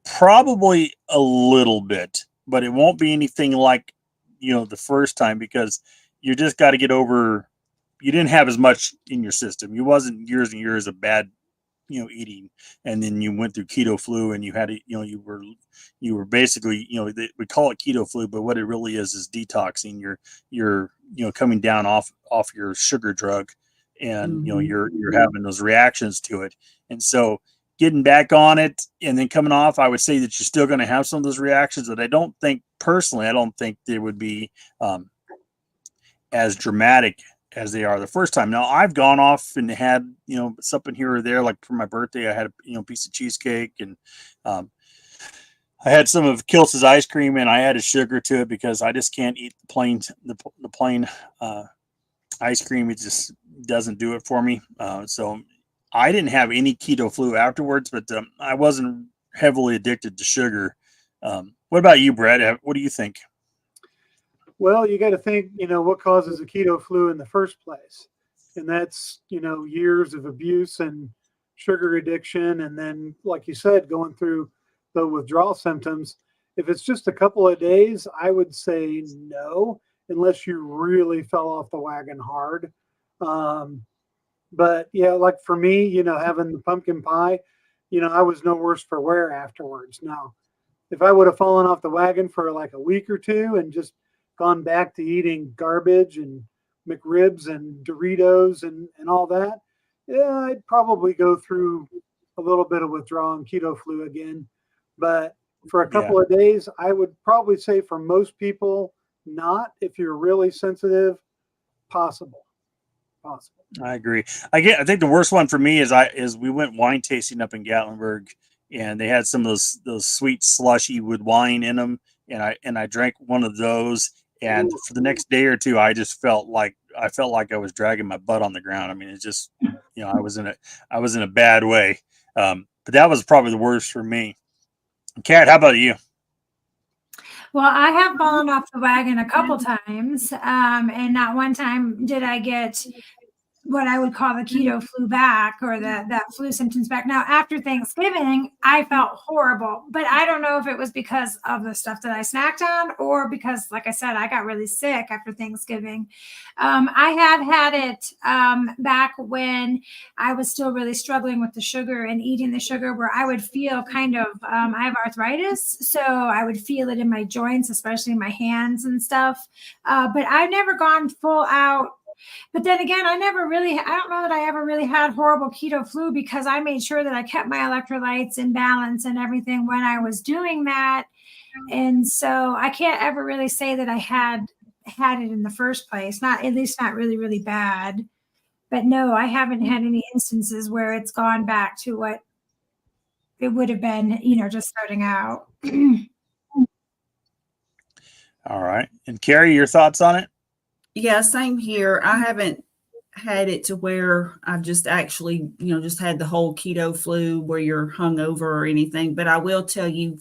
probably a little bit, but it won't be anything like the first time, because you just got to get over. You didn't have as much in your system. You wasn't years and years of bad eating, and then you went through keto flu and you had it, you were basically, we call it keto flu, but what it really is detoxing. You're coming down off your sugar drug, and you're having those reactions to it. And so getting back on it and then coming off, I would say that you're still going to have some of those reactions, that I don't think they would be as dramatic as they are the first time. Now, I've gone off and had, something here or there, like for my birthday, I had a piece of cheesecake, and I had some of Kils's ice cream, and I added sugar to it because I just can't eat the plain ice cream. It just doesn't do it for me. So I didn't have any keto flu afterwards, but I wasn't heavily addicted to sugar. What about you, Brett? What do you think? Well, you got to think, what causes a keto flu in the first place. And that's, years of abuse and sugar addiction. And then, like you said, going through the withdrawal symptoms. If it's just a couple of days, I would say no, unless you really fell off the wagon hard. But yeah, like for me, having the pumpkin pie, I was no worse for wear afterwards. Now, if I would have fallen off the wagon for like a week or two and just gone back to eating garbage and McRibs and Doritos and all that, yeah, I'd probably go through a little bit of withdrawal and keto flu again. But for a couple of days, I would probably say for most people, not. If you're really sensitive, possible. I agree. I think the worst one for me is we went wine tasting up in Gatlinburg, and they had some of those sweet slushy with wine in them, and I drank one of those, and for the next day or two, I just felt like I was dragging my butt on the ground. I mean, it's just, I was in a bad way. But that was probably the worst for me. Kat, how about you? Well, I have fallen off the wagon a couple times, and not one time did I get what I would call the keto flu back, or that flu symptoms back. Now, after Thanksgiving, I felt horrible, but I don't know if it was because of the stuff that I snacked on, or because, like I said, I got really sick after Thanksgiving. I have had it back when I was still really struggling with the sugar and eating the sugar, where I would feel kind of, I have arthritis, so I would feel it in my joints, especially my hands and stuff. But I've never gone full out. But then again, I don't know that I ever really had horrible keto flu, because I made sure that I kept my electrolytes in balance and everything when I was doing that. And so I can't ever really say that I had it in the first place, at least not really, really bad. But no, I haven't had any instances where it's gone back to what it would have been, just starting out. All right. And Carrie, your thoughts on it? Yeah, same here. I haven't had it to where I've just actually, just had the whole keto flu where you're hungover or anything. But I will tell you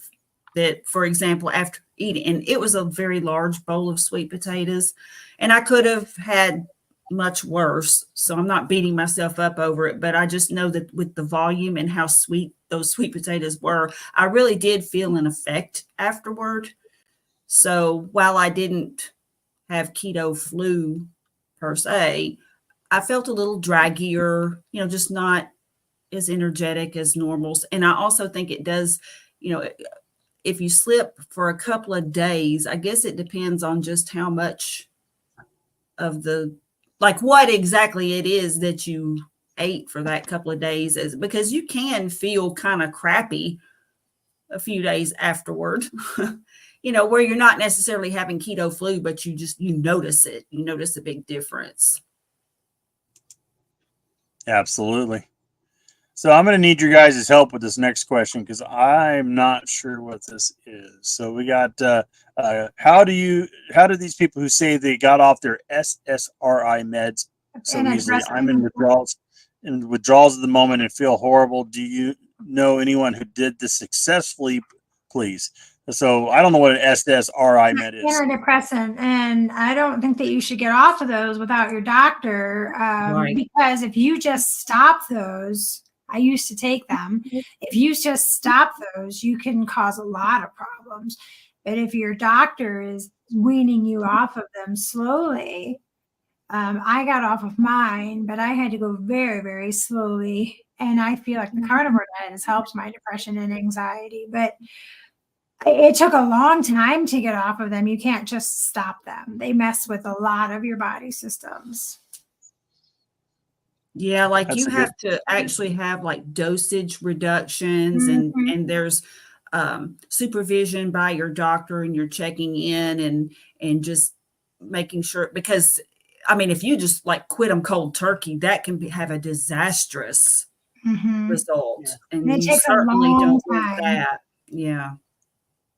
that, for example, after eating, and it was a very large bowl of sweet potatoes, and I could have had much worse. So I'm not beating myself up over it, but I just know that with the volume and how sweet those sweet potatoes were, I really did feel an effect afterward. So while I didn't have keto flu per se, I felt a little draggier, just not as energetic as normal. And I also think it does, if you slip for a couple of days, I guess it depends on just how much of what exactly it is that you ate for that couple of days, because you can feel kind of crappy a few days afterward. Where you're not necessarily having keto flu, but you notice it. You notice a big difference. Absolutely. So I'm going to need your guys' help with this next question, because I'm not sure what this is. So we got, how do these people who say they got off their SSRI meds so easily? I'm in withdrawals at the moment and feel horrible. Do you know anyone who did this successfully, please? So I don't know what an SSRI med is. Antidepressant, and I don't think that you should get off of those without your doctor, Right. Because if you just stop those, I used to take them. If you just stop those, you can cause a lot of problems. But if your doctor is weaning you off of them slowly, I got off of mine, but I had to go very, very slowly. And I feel like the carnivore diet has helped my depression and anxiety, but it took a long time to get off of them. You can't just stop them. They mess with a lot of your body systems. Yeah, you have to actually have dosage reductions, and there's supervision by your doctor, and you're checking in and just making sure, because if you just quit them cold turkey, that can have a disastrous result. Yeah. And it you takes certainly a long don't time. want that. Yeah.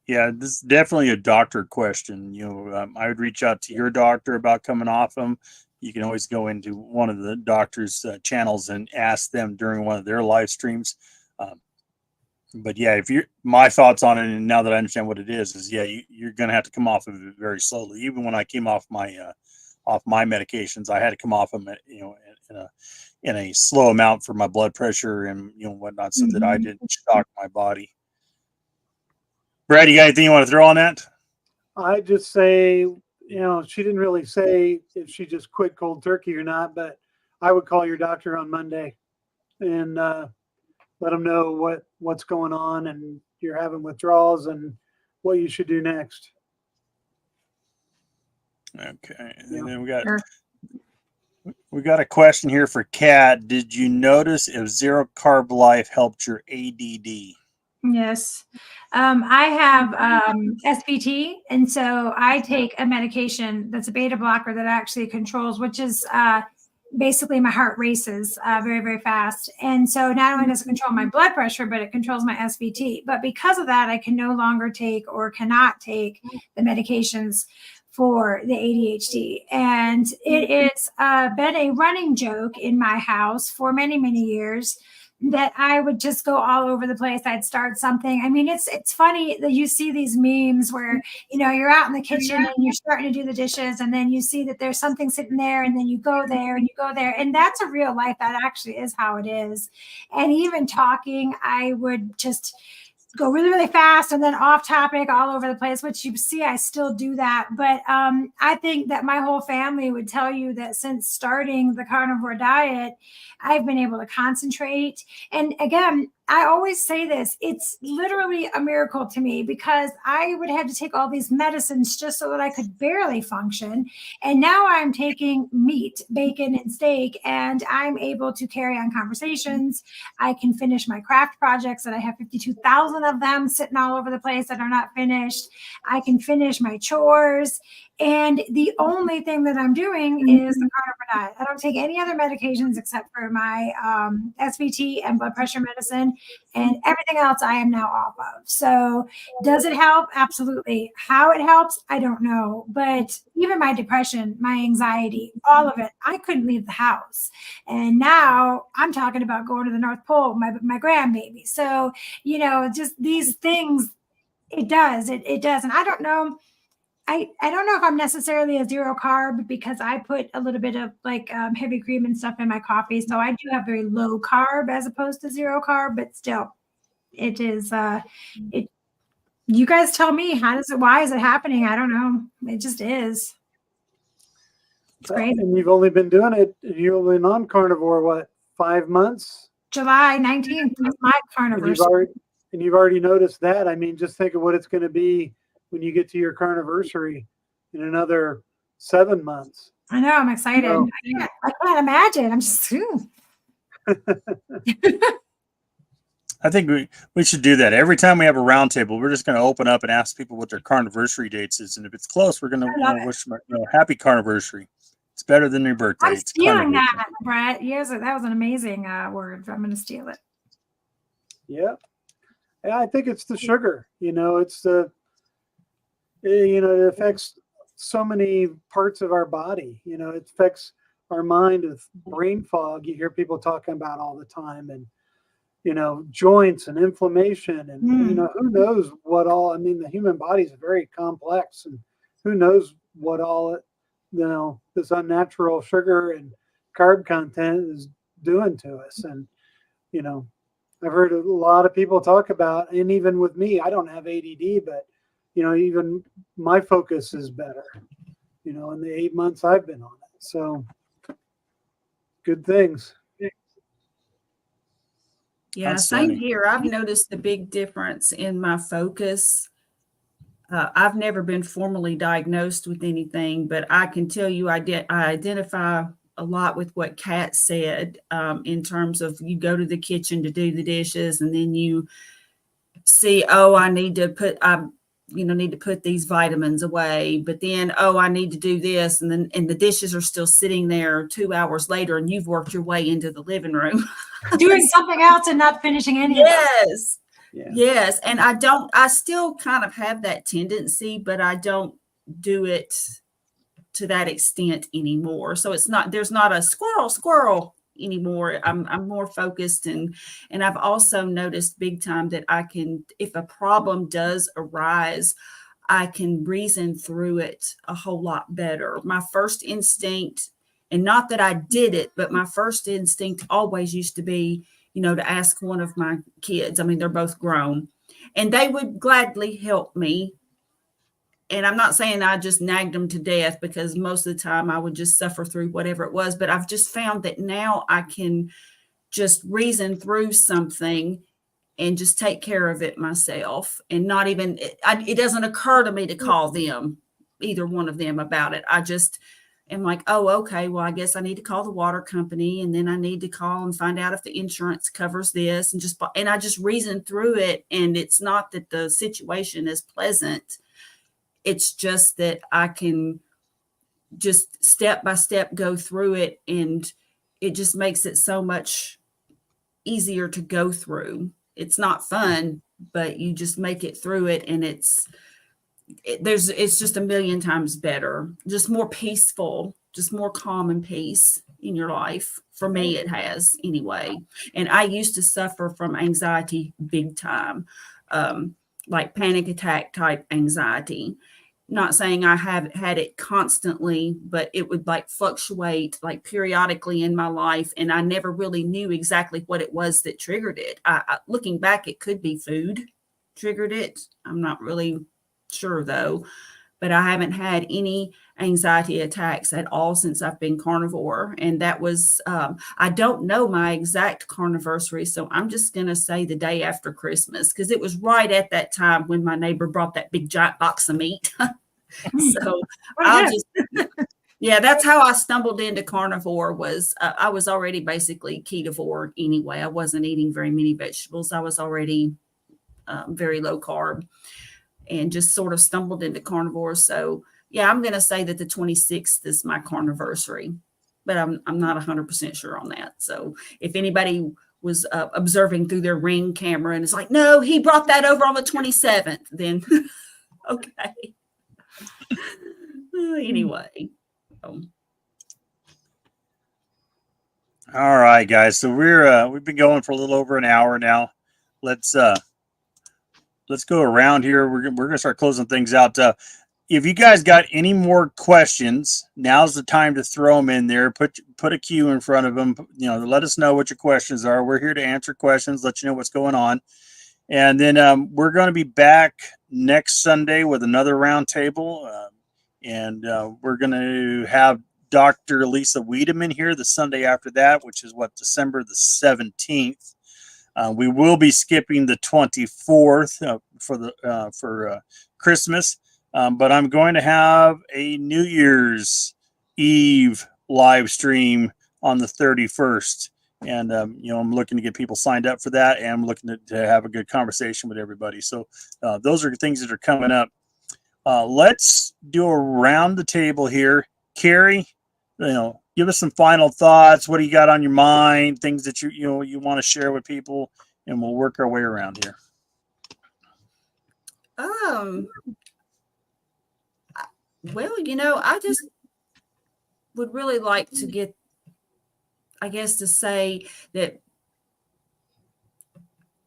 Yeah, this is definitely a doctor question. I would reach out to your doctor about coming off them. You can always go into one of the doctor's channels and ask them during one of their live streams. But yeah, my thoughts on it, and now that I understand what it is you're going to have to come off of it very slowly. Even when I came off my medications, I had to come off them in a slow amount for my blood pressure and whatnot, so that I didn't shock my body. Brad, you got anything you want to throw on that? I just say she didn't really say if she just quit cold turkey or not, but I would call your doctor on Monday and let them know what's going on and you're having withdrawals and what you should do next. Okay. Yeah. And then we got Sure. we got a question here for Kat. Did you notice if zero carb life helped your ADD? Yes. I have SVT, and so I take a medication that's a beta blocker that actually controls, which is basically my heart races very, very fast. And so not only does it control my blood pressure, but it controls my SVT. But because of that, I can no longer take or cannot take the medications for the ADHD. And it has been a running joke in my house for many, many years that I would just go all over the place. I'd start something. I mean, it's funny that you see these memes where, you're out in the kitchen and you're starting to do the dishes, and then you see that there's something sitting there, and then you go there and you go there. And that's a real life. That actually is how it is. And even talking, I would just go really, really fast and then off topic all over the place, which you see, I still do that. But I think that my whole family would tell you that since starting the carnivore diet, I've been able to concentrate. And again, I always say this, it's literally a miracle to me because I would have to take all these medicines just so that I could barely function. And now I'm taking meat, bacon, and steak, and I'm able to carry on conversations. I can finish my craft projects that I have 52,000 of them sitting all over the place that are not finished. I can finish my chores. And the only thing that I'm doing is the carnivore diet. I don't take any other medications except for my SVT and blood pressure medicine, and everything else I am now off of. So does it help? Absolutely. How it helps, I don't know. But even my depression, my anxiety, all of it, I couldn't leave the house. And now I'm talking about going to the North Pole, my grandbaby. So, just these things, it does. It does. And I don't know. I don't know if I'm necessarily a zero carb because I put a little bit of heavy cream and stuff in my coffee. So I do have very low carb as opposed to zero carb, but still it is, you guys tell me, why is it happening? I don't know. It just is. It's crazy. And you've only been doing it, you've been on carnivore, 5 months? July 19th was my carnivore. And you've already noticed that. I mean, just think of what it's going to be when you get to your carniversary in another 7 months. I know. I'm excited. I can't imagine. I'm just, I think we should do that. Every time we have a roundtable, we're just going to open up and ask people what their carniversary dates is. And if it's close, we're going to wish them happy carniversary. It's better than your birthday. I'm stealing that, Brett. Yes, that was an amazing word. I'm going to steal it. Yeah. I think it's the sugar. It's the, it affects so many parts of our body. It affects our mind with brain fog. You hear people talking about all the time, and, joints and inflammation and, who knows what all, the human body is very complex, and who knows what all, this unnatural sugar and carb content is doing to us. And, I've heard a lot of people talk about, and even with me, I don't have ADD, but even my focus is better, in the 8 months I've been on it. So good things. Yeah, That's same funny. here. I've noticed the big difference in my focus. I've never been formally diagnosed with anything, but I can tell you I identify a lot with what Kat said in terms of you go to the kitchen to do the dishes, and then you see, I need to put these vitamins away, but then, I need to do this. And then, the dishes are still sitting there 2 hours later, and you've worked your way into the living room doing something else and not finishing any of it. Yes. And I still kind of have that tendency, but I don't do it to that extent anymore. So there's not a squirrel anymore. I'm more focused, and I've also noticed big time that I can, if a problem does arise, I can reason through it a whole lot better. My first instinct, and not that I did it, but my first instinct always used to be, to ask one of my kids. They're both grown, and they would gladly help me and I'm not saying I just nagged them to death, because most of the time I would just suffer through whatever it was. But I've just found that now I can just reason through something and just take care of it myself, and not even, it doesn't occur to me to call them, either one of them, about it. I just am like, oh, okay, well, I guess I need to call the water company, and then I need to call and find out if the insurance covers this, and I just reason through it. And it's not that the situation is pleasant. It's just that I can just step by step go through it, and it just makes it so much easier to go through. It's not fun, but you just make it through it, and it's just a million times better, just more peaceful, just more calm and peace in your life. For me, it has, anyway. And I used to suffer from anxiety big time, like panic attack type anxiety. Not saying I have had it constantly, but it would like fluctuate like periodically in my life. And I never really knew exactly what it was that triggered it. Looking back, it could be food triggered it. I'm not really sure though, but I haven't had any anxiety attacks at all since I've been carnivore. And that was, I don't know my exact carniversary, so I'm just going to say the day after Christmas, because it was right at that time when my neighbor brought that big giant box of meat. So yeah, that's how I stumbled into carnivore. Was I was already basically ketovore anyway. I wasn't eating very many vegetables. I was already very low carb, and just sort of stumbled into carnivore. So yeah, I'm going to say that the 26th is my carniversary, but I'm not 100% sure on that. So if anybody was observing through their Ring camera and it's like, no, he brought that over on the 27th, then okay. Anyway. All right, guys. So we've been going for a little over an hour now. Let's go around here. We're gonna start closing things out. If you guys got any more questions, now's the time to throw them in there. Put a queue in front of them. Let us know what your questions are. We're here to answer questions, let you know what's going on. And then we're going to be back next Sunday with another roundtable. And we're going to have Dr. Lisa Wiedemann here the Sunday after that, which is December the 17th. We will be skipping the 24th for Christmas, but I'm going to have a New Year's Eve live stream on the 31st. And, I'm looking to get people signed up for that, and I'm looking to have a good conversation with everybody. So those are things that are coming up. Let's do around the table here. Carrie, give us some final thoughts. What do you got on your mind? Things that you want to share with people, and we'll work our way around here. Well, I just would really like to get, I guess, to say that,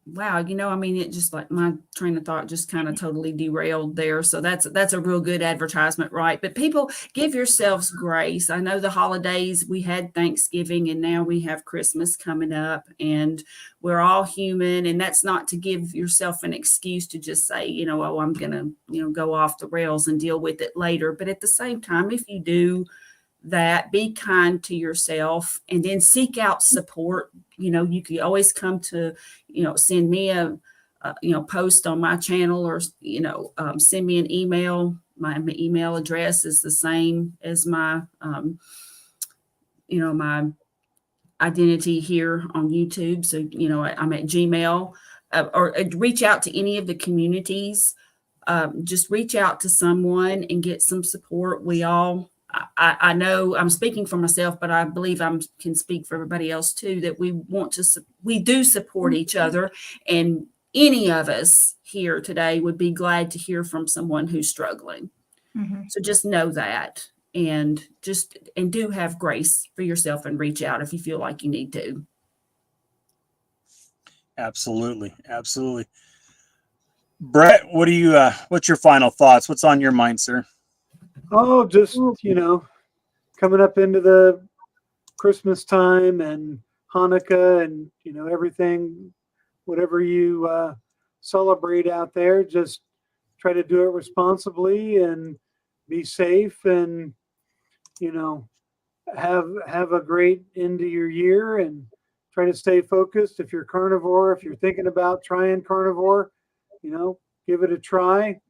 wow, it just like my train of thought just kind of totally derailed there. So that's a real good advertisement, right? But people, give yourselves grace. I know the holidays, we had Thanksgiving, and now we have Christmas coming up, and we're all human. And that's not to give yourself an excuse to just say, oh, I'm going to, go off the rails and deal with it later. But at the same time, if you do that, be kind to yourself, and then seek out support. You can always come to, send me a post on my channel, or, send me an email. My email address is the same as my, my identity here on YouTube. So, I'm at Gmail, or reach out to any of the communities. Just reach out to someone and get some support. We all, I know I'm speaking for myself, but I believe I can speak for everybody else too, that we do support each other, and any of us here today would be glad to hear from someone who's struggling. Mm-hmm. So just know that, and do have grace for yourself, and reach out if you feel like you need to. Absolutely. Absolutely. Brett, what's your final thoughts? What's on your mind, sir? Oh, just, coming up into the Christmas time and Hanukkah and, everything, whatever you celebrate out there, just try to do it responsibly and be safe, and have a great end of your year, and try to stay focused. If you're carnivore, if you're thinking about trying carnivore, give it a try.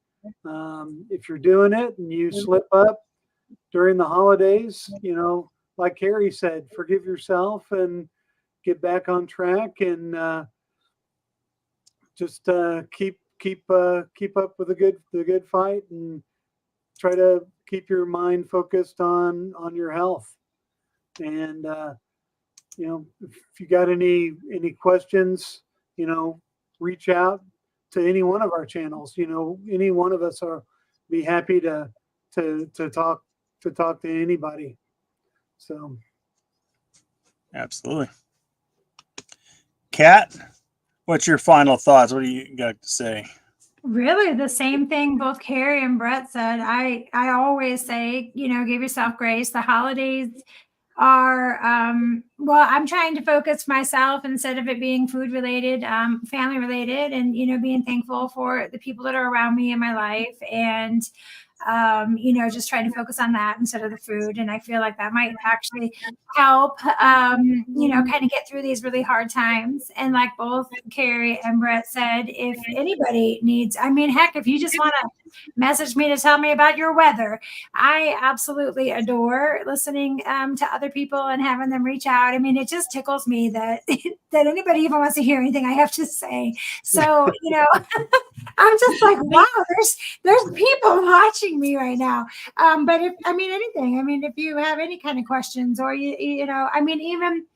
If you're doing it and you slip up during the holidays, like Carrie said, forgive yourself and get back on track, and just keep up with the good fight, and try to keep your mind focused on your health. And if you got any questions, reach out to any one of our channels. Any one of us are be happy to talk to anybody. So Absolutely. Kat, what's your final thoughts? What do you got to say? Really, the same thing both Carrie and Brett said. I always say, give yourself grace. The holidays are well, I'm trying to focus myself, instead of it being food related, family related, and being thankful for the people that are around me in my life, and just trying to focus on that instead of the food. And I feel like that might actually help, kind of get through these really hard times. And like both Carrie and Brett said, if anybody needs, heck, if you just want to message me to tell me about your weather, I absolutely adore listening to other people and having them reach out. It just tickles me that that anybody even wants to hear anything I have to say. So, I'm just like, wow, there's people watching me right now. But if anything, if you have any kind of questions, or even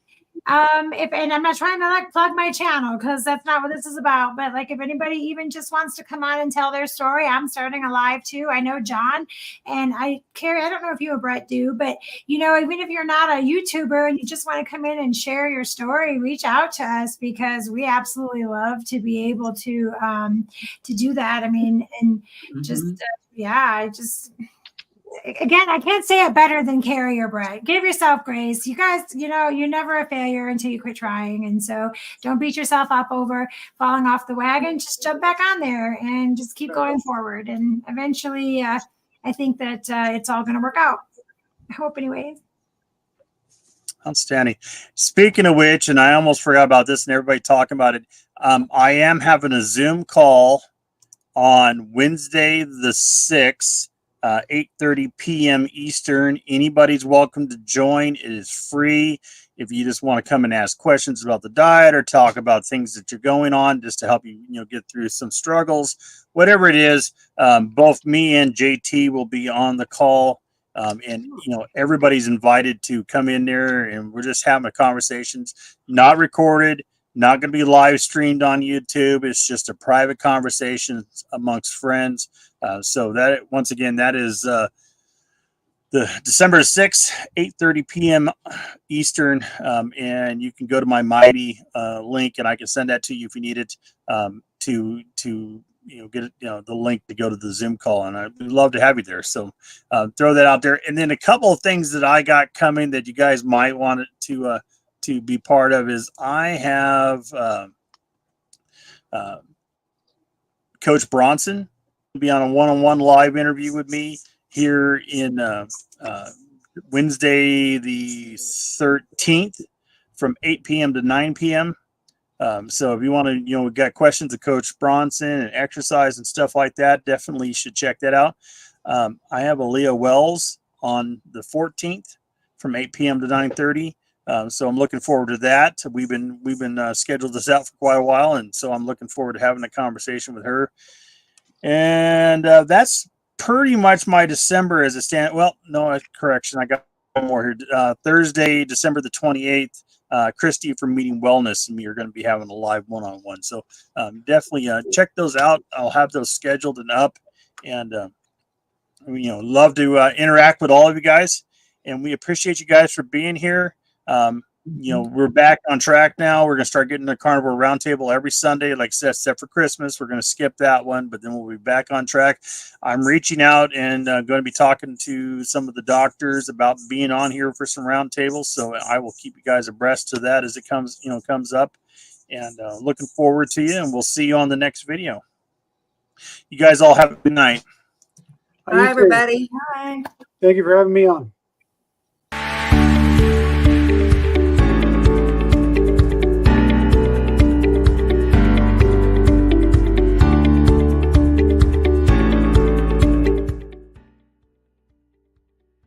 and I'm not trying to like plug my channel, because that's not what this is about, but like if anybody even just wants to come on and tell their story, I'm starting a live too. I know John and Carrie, I don't know if you or Brett do, but even if you're not a YouTuber and you just want to come in and share your story, reach out to us, because we absolutely love to be able to do that. Again, I can't say it better than Carrie or Brett. Give yourself grace. You guys, you're never a failure until you quit trying. And so don't beat yourself up over falling off the wagon. Just jump back on there and just keep going forward. And eventually, I think that it's all going to work out. I hope anyways. Outstanding. Speaking of which, and I almost forgot about this and everybody talking about it, I am having a Zoom call on Wednesday the 6th. 8:30 p.m. Eastern. Anybody's welcome to join. It is free. If you just want to come and ask questions about the diet or talk about things that you're going on, just to help you, get through some struggles, whatever it is, both me and JT will be on the call. And everybody's invited to come in there, and we're just having a conversations, not recorded, not going to be live streamed on YouTube. It's just a private conversation amongst friends. So that, once again, that is the December 6th, 8:30 p.m. Eastern. And you can go to my Mighty link, and I can send that to you if you need it, to get the link to go to the Zoom call. And I'd love to have you there. So throw that out there. And then a couple of things that I got coming that you guys might want to be part of is I have Coach Bronson be on a one-on-one live interview with me here in Wednesday the 13th from 8 p.m. to 9 p.m. So if you want to, we've got questions of Coach Bronson and exercise and stuff like that, definitely you should check that out. I have Aaliyah Wells on the 14th from 8 p.m. to 9:30. So I'm looking forward to that. We've been scheduled this out for quite a while, and so I'm looking forward to having a conversation with her. And that's pretty much my December as a stand. Well, no, correction. I got one more here. Thursday, December the 28th, Christy from Meeting Wellness and me are going to be having a live one-on-one. So definitely check those out. I'll have those scheduled and up, and love to interact with all of you guys. And we appreciate you guys for being here. We're back on track now. We're going to start getting the Carnivore Roundtable every Sunday, like I said, except for Christmas. We're going to skip that one, but then we'll be back on track. I'm reaching out and going to be talking to some of the doctors about being on here for some roundtables. So I will keep you guys abreast of that as it comes up, and looking forward to you, and we'll see you on the next video. You guys all have a good night. You Bye, too. everybody. Bye. Thank you for having me on.